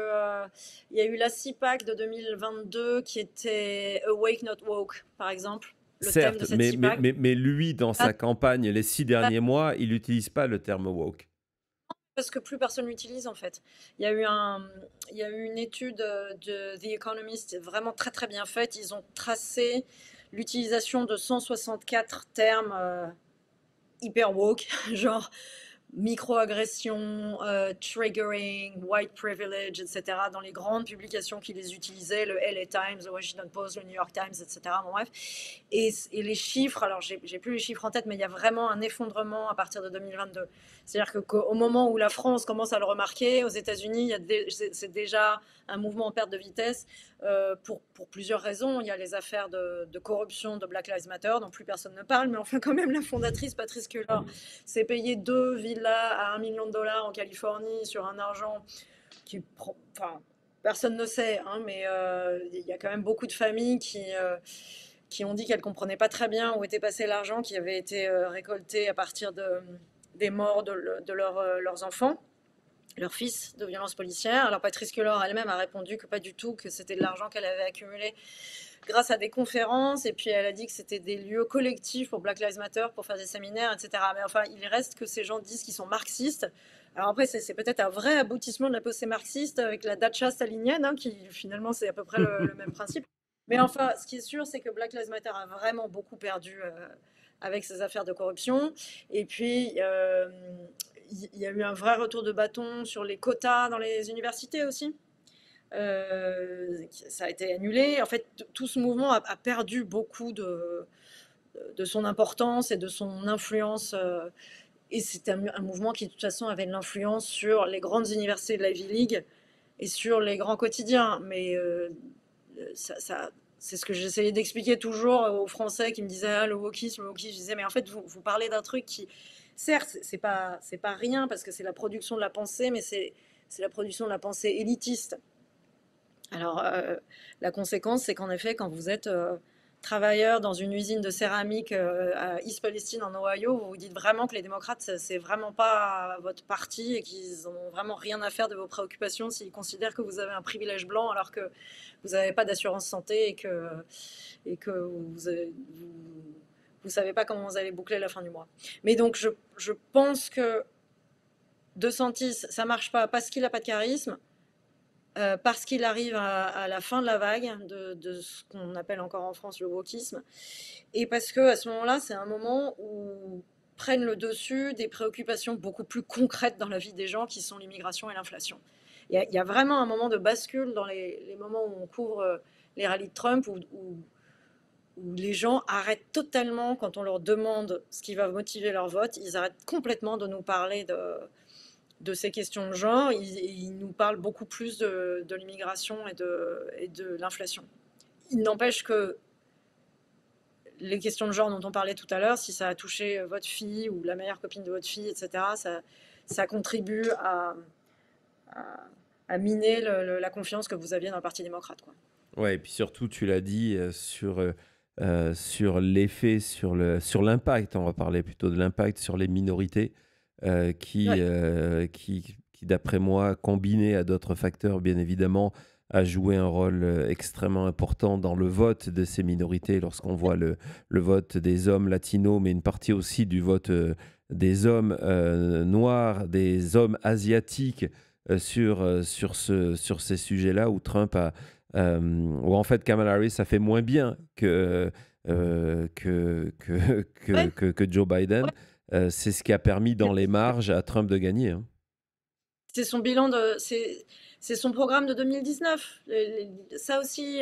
il y a eu la CIPAC de 2022 qui était Awake Not Woke, par exemple, le thème de Certes, cette CIPAC. mais lui, dans sa campagne, les 6 derniers mois, il n'utilise pas le terme woke. Parce que plus personne l'utilise en fait. Il y a eu une étude de The Economist vraiment très très bien faite. Ils ont tracé l'utilisation de 164 termes hyper woke, genre microagression, triggering, white privilege, etc., dans les grandes publications qui les utilisaient, le LA Times, le Washington Post, le New York Times, etc. Bon, bref. Et les chiffres, alors j'ai plus les chiffres en tête, mais il y a vraiment un effondrement à partir de 2022. C'est-à-dire qu'au moment où la France commence à le remarquer, aux États-Unis, c'est déjà un mouvement en perte de vitesse pour plusieurs raisons. Il y a les affaires de corruption de Black Lives Matter, dont plus personne ne parle, mais enfin quand même la fondatrice Patrice Cullors s'est payé 2 villas à 1 million de dollars en Californie sur un argent enfin, personne ne sait, hein, mais il y a quand même beaucoup de familles qui ont dit qu'elles ne comprenaient pas très bien où était passé l'argent qui avait été récolté à partir des morts leurs enfants, leurs fils de violences policières. Alors Patrice Cullors elle-même a répondu que pas du tout, que c'était de l'argent qu'elle avait accumulé grâce à des conférences, et puis elle a dit que c'était des lieux collectifs pour Black Lives Matter, pour faire des séminaires, etc. Mais enfin, il reste que ces gens disent qu'ils sont marxistes. Alors après, c'est peut-être un vrai aboutissement de la pensée marxiste avec la dacha stalinienne, hein, qui finalement c'est à peu près le même principe. Mais enfin, ce qui est sûr, c'est que Black Lives Matter a vraiment beaucoup perdu avec ces affaires de corruption. Et puis, il y a eu un vrai retour de bâton sur les quotas dans les universités aussi. Ça a été annulé. En fait, tout ce mouvement a perdu beaucoup de son importance et de son influence. Et c'est un mouvement qui, de toute façon, avait de l'influence sur les grandes universités de la Ivy League et sur les grands quotidiens. Mais c'est ce que j'essayais d'expliquer toujours aux Français qui me disaient ah, le wokisme, le wokisme. Je disais, mais en fait, vous parlez d'un truc qui, certes, c'est pas rien parce que c'est la production de la pensée, mais c'est la production de la pensée élitiste. Alors, la conséquence, c'est qu'en effet, quand vous êtes travailleur dans une usine de céramique à East Palestine en Ohio, vous vous dites vraiment que les démocrates, c'est vraiment pas votre parti et qu'ils n'ont vraiment rien à faire de vos préoccupations s'ils considèrent que vous avez un privilège blanc alors que vous n'avez pas d'assurance santé et que vous savez pas comment vous allez boucler la fin du mois. Mais donc je pense que DeSantis, ça marche pas parce qu'il n'a pas de charisme, parce qu'il arrive à la fin de la vague de ce qu'on appelle encore en France le wokisme, et parce que à ce moment-là, c'est un moment où prennent le dessus des préoccupations beaucoup plus concrètes dans la vie des gens, qui sont l'immigration et l'inflation. Il y a vraiment un moment de bascule dans les moments où on couvre les rallyes de Trump, où les gens arrêtent totalement, quand on leur demande ce qui va motiver leur vote, ils arrêtent complètement de nous parler de ces questions de genre. Ils nous parlent beaucoup plus de l'immigration et de l'inflation. Il n'empêche que les questions de genre dont on parlait tout à l'heure, si ça a touché votre fille ou la meilleure copine de votre fille, etc., ça contribue à miner la confiance que vous aviez dans le Parti démocrate, quoi. Ouais, et puis surtout, tu l'as dit, sur l'effet, sur l'impact, on va parler plutôt de l'impact sur les minorités, Ouais. qui, d'après moi, combiné à d'autres facteurs, bien évidemment, a joué un rôle extrêmement important dans le vote de ces minorités, lorsqu'on voit le vote des hommes latinos, mais une partie aussi du vote des hommes noirs, des hommes asiatiques sur ces sujets-là, où où en fait Kamala Harris a fait moins bien Ouais. que Joe Biden. C'est ce qui a permis dans les marges à Trump de gagner, hein. C'est son bilan c'est son programme de 2019. Ça aussi,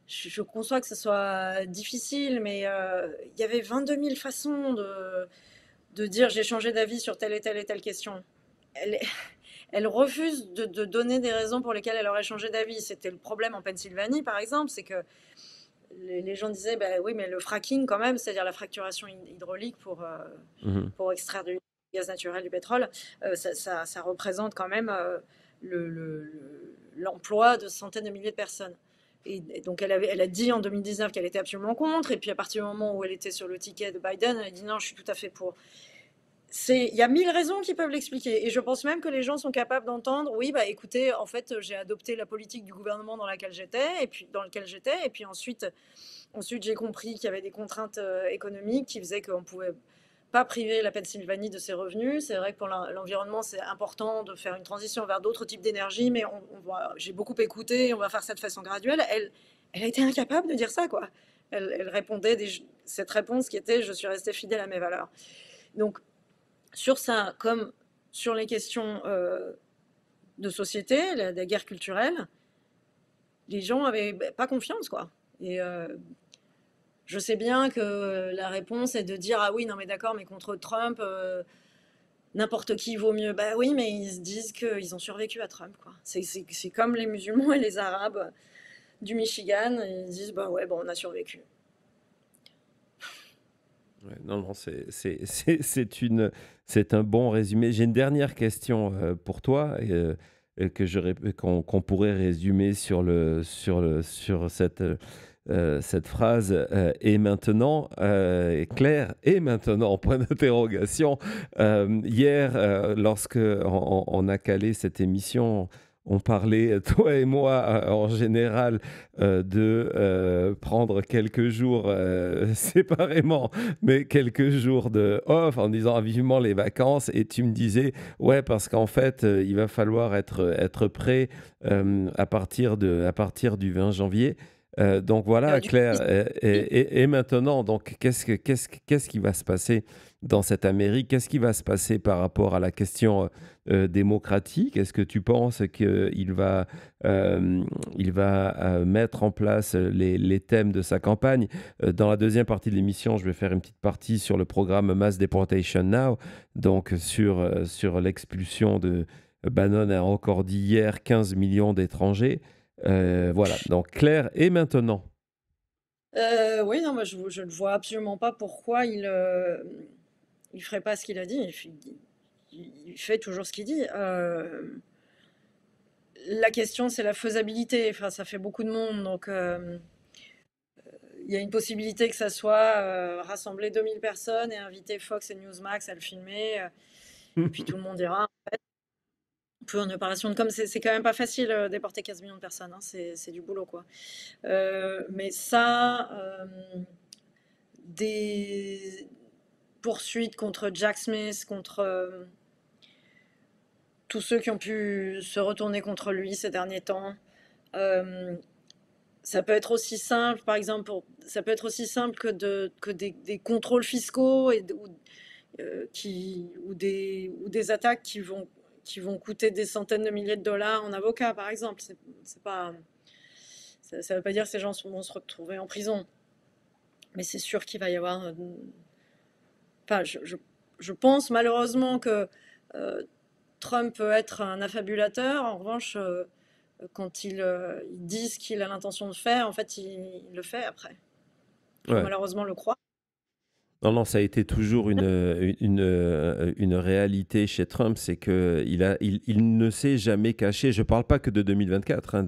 je conçois que ce soit difficile, mais il y avait 22 000 façons de dire j'ai changé d'avis sur telle et telle question. Elle, elle refuse de donner des raisons pour lesquelles elle aurait changé d'avis. C'était le problème en Pennsylvanie, par exemple, c'est que les gens disaient bah oui, mais le fracking, quand même, c'est-à-dire la fracturation hydraulique Mhm. pour extraire du gaz naturel, du pétrole, ça représente quand même l'emploi de centaines de milliers de personnes. Et donc elle a dit en 2019 qu'elle était absolument contre, et puis à partir du moment où elle était sur le ticket de Biden, elle a dit non, je suis tout à fait pour. Il y a 1000 raisons qui peuvent l'expliquer. Et je pense même que les gens sont capables d'entendre, oui, bah écoutez, en fait, j'ai adopté la politique du gouvernement dans lequel j'étais, et puis ensuite j'ai compris qu'il y avait des contraintes économiques qui faisaient qu'on ne pouvait pas priver la Pennsylvanie de ses revenus. C'est vrai que pour l'environnement, c'est important de faire une transition vers d'autres types d'énergie, mais j'ai beaucoup écouté, on va faire ça de façon graduelle. Elle a été incapable de dire ça, quoi. Elle répondait cette réponse qui était « je suis restée fidèle à mes valeurs ». Donc, sur ça, comme sur les questions de société, la guerre culturelle, les gens n'avaient pas confiance, quoi. Et je sais bien que la réponse est de dire ah oui, non mais d'accord, mais contre Trump, n'importe qui vaut mieux. Bah oui, mais ils se disent qu'ils ont survécu à Trump, quoi. C'est comme les musulmans et les arabes du Michigan, ils disent bah ouais, bon, on a survécu. Ouais, non, non, c'est un bon résumé. J'ai une dernière question pour toi, qu'on pourrait résumer sur cette phrase et maintenant, Claire, et maintenant, point d'interrogation. Hier, lorsque on a calé cette émission, on parlait, toi et moi, en général, de prendre quelques jours séparément, mais quelques jours de off, en disant vivement les vacances. Et tu me disais, ouais, parce qu'en fait, il va falloir être prêt à partir du 20 janvier. Donc voilà, Du Claire, et maintenant, donc qu'est-ce qui va se passer dans cette Amérique? Qu'est-ce qui va se passer par rapport à la question démocratique? Est-ce que tu penses qu'il va, mettre en place les thèmes de sa campagne? Dans la deuxième partie de l'émission, je vais faire une petite partie sur le programme Mass Deportation Now, donc sur l'expulsion de Bannon a encore dit hier 15 millions d'étrangers. Voilà, donc Claire, et maintenant? Oui, non, moi je ne vois absolument pas pourquoi il ferait pas ce qu'il a dit. Il fait toujours ce qu'il dit. La question, c'est la faisabilité. Enfin, ça fait beaucoup de monde, donc il y a une possibilité que ça soit rassembler 2000 personnes et inviter Fox et Newsmax à le filmer. Et puis tout le monde ira. Pour une opération de com, c'est quand même pas facile déporter 15 millions de personnes. Hein, c'est du boulot, quoi. Mais ça, des poursuites contre Jack Smith, contre tous ceux qui ont pu se retourner contre lui ces derniers temps. Ça peut être aussi simple, par exemple, ça peut être aussi simple que des contrôles fiscaux ou des attaques qui vont coûter des centaines de milliers de dollars en avocat, par exemple. C'est pas, ça ne veut pas dire que ces gens vont se retrouver en prison. Mais c'est sûr qu'il va y avoir... Enfin, je pense malheureusement que Trump peut être un affabulateur. En revanche, quand il dit ce qu'il a l'intention de faire, en fait, il le fait après. Il faut Ouais. malheureusement le croire. Non, ça a été toujours une réalité chez Trump, c'est qu'il ne s'est jamais caché. Je ne parle pas que de 2024, hein,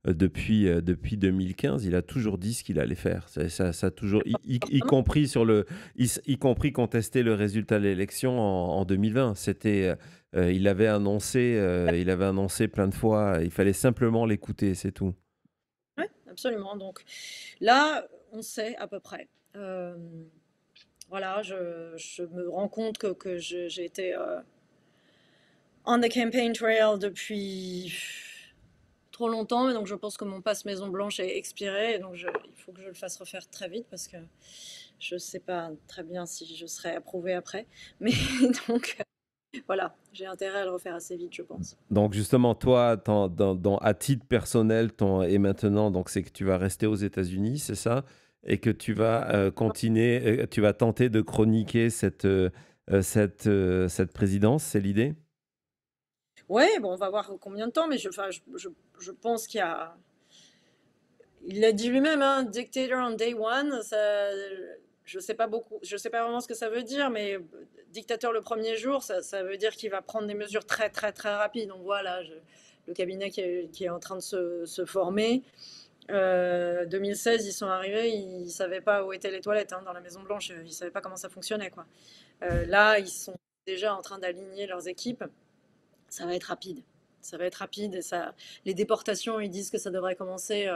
depuis 2015, il a toujours dit ce qu'il allait faire. Ça a toujours, y compris y compris contester le résultat de l'élection en 2020. Il avait annoncé plein de fois. Il fallait simplement l'écouter, c'est tout. Oui, absolument. Donc là, on sait à peu près. Voilà, je me rends compte que j'ai été on the campaign trail depuis trop longtemps, et donc je pense que mon passe Maison Blanche est expiré, et donc il faut que je le fasse refaire très vite parce que je ne sais pas très bien si je serai approuvée après. Mais donc voilà, j'ai intérêt à le refaire assez vite, je pense. Donc justement, toi, à titre personnel, et maintenant, donc c'est que tu vas rester aux États-Unis, c'est ça? Et que tu vas continuer, tu vas tenter de chroniquer cette présidence, c'est l'idée? Ouais, bon, on va voir combien de temps, mais je pense qu'il y a... Il l'a dit lui-même, hein, dictator on day one, ça, je sais pas beaucoup, je sais pas vraiment ce que ça veut dire, mais dictateur le premier jour, ça veut dire qu'il va prendre des mesures très très très rapides. On voit là le cabinet qui est en train de se former. 2016, ils sont arrivés, ils savaient pas où étaient les toilettes hein, dans la Maison Blanche, ils savaient pas comment ça fonctionnait, quoi. Là, ils sont déjà en train d'aligner leurs équipes. Ça va être rapide. Ça va être rapide et ça. Les déportations, ils disent que ça devrait commencer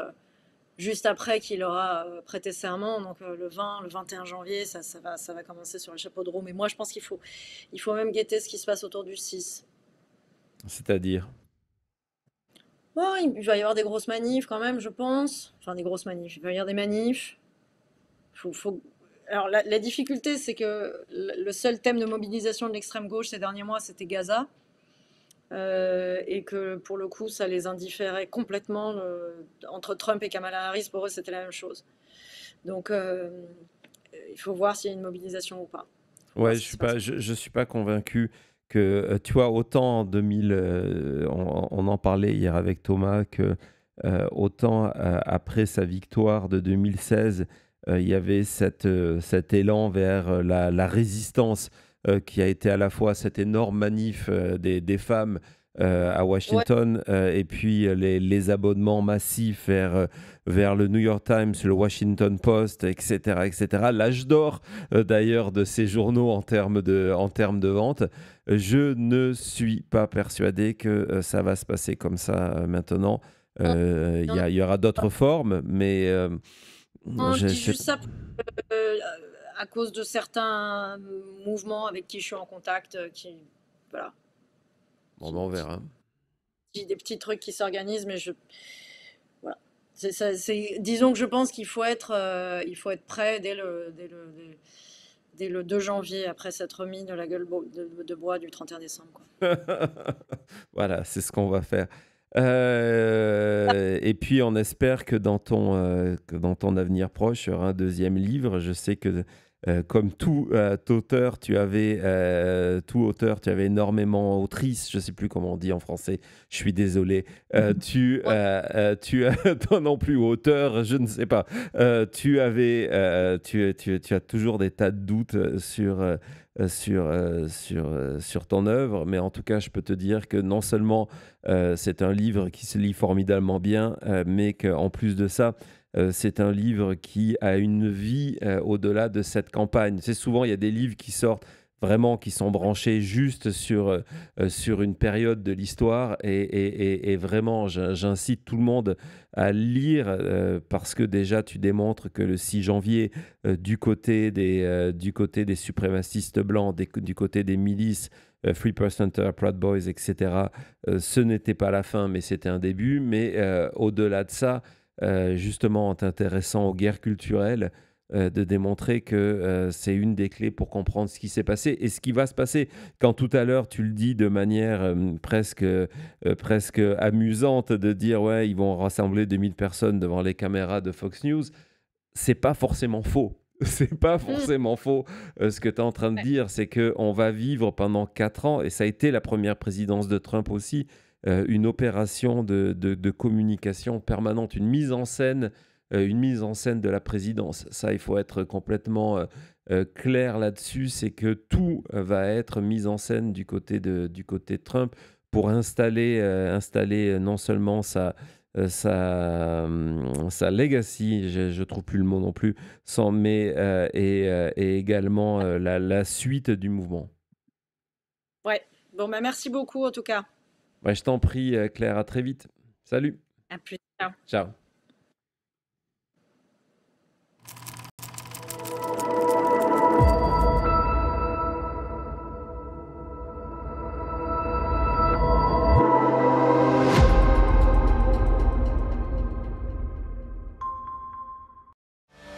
juste après qu'il aura prêté serment, donc le 20, le 21 janvier, ça va commencer sur le chapeau de roue. Mais moi, je pense il faut même guetter ce qui se passe autour du 6. C'est-à-dire? Bon, il va y avoir des grosses manifs quand même, je pense. Enfin, des grosses manifs. Il va y avoir des manifs. Alors, la difficulté, c'est que le seul thème de mobilisation de l'extrême gauche ces derniers mois, c'était Gaza. Et que pour le coup, ça les indifférait complètement. Entre Trump et Kamala Harris, pour eux, c'était la même chose. Donc, il faut voir s'il y a une mobilisation ou pas. Ouais, je suis pas convaincu que, tu vois, autant en 2000, on en parlait hier avec Thomas, que autant après sa victoire de 2016, il y avait cet élan vers la résistance qui a été à la fois cette énorme manif des femmes à Ouais, Washington et puis les abonnements massifs vers le New York Times, le Washington Post, etc., etc. L'âge d'or d'ailleurs de ces journaux en termes de vente. Je ne suis pas persuadé que ça va se passer comme ça maintenant. non, Il y aura d'autres formes, mais non, je dis je- juste ça euh, à cause de certains mouvements avec qui je suis en contact, voilà, bon, ben, on verra. des petits trucs qui s'organisent, mais voilà. Disons que je pense il faut être prêt dès le 2 janvier, après s'être remis de la gueule de bois du 31 décembre, quoi. Voilà, c'est ce qu'on va faire. Et puis on espère que dans ton avenir proche, il y aura un deuxième livre. Je sais que comme tout auteur, tu avais énormément autrice, je ne sais plus comment on dit en français, je suis désolé. Ouais. Tu as, toi non plus auteur, je ne sais pas. Tu as toujours des tas de doutes sur ton œuvre, mais en tout cas, je peux te dire que non seulement c'est un livre qui se lit formidablement bien, mais qu'en plus de ça, C'est un livre qui a une vie au-delà de cette campagne. C'est souvent, il y a des livres qui sortent vraiment, qui sont branchés juste sur une période de l'histoire. Et vraiment, j'incite tout le monde à lire parce que déjà, tu démontres que le 6 janvier, du côté des suprémacistes blancs, du côté des milices, Free Press Center, Proud Boys, etc., ce n'était pas la fin, mais c'était un début. Mais au-delà de ça, justement en t'intéressant aux guerres culturelles, de démontrer que c'est une des clés pour comprendre ce qui s'est passé et ce qui va se passer. Quand tout à l'heure, tu le dis de manière presque amusante, de dire, ouais, ils vont rassembler 2000 personnes devant les caméras de Fox News, c'est pas forcément faux. C'est pas Mmh. forcément faux. Ce que tu es en train de Ouais. dire, c'est qu'on va vivre pendant 4 ans, et ça a été la première présidence de Trump aussi, une opération de communication permanente, une mise en scène de la présidence. Ça, il faut être complètement clair là-dessus, c'est que tout va être mis en scène du côté de Trump pour installer non seulement sa legacy, je trouve plus le mot non plus, et également la suite du mouvement. Ouais. Bon, bah, merci beaucoup en tout cas. Ouais, je t'en prie, Claire, à très vite. Salut, À plus tard. ciao.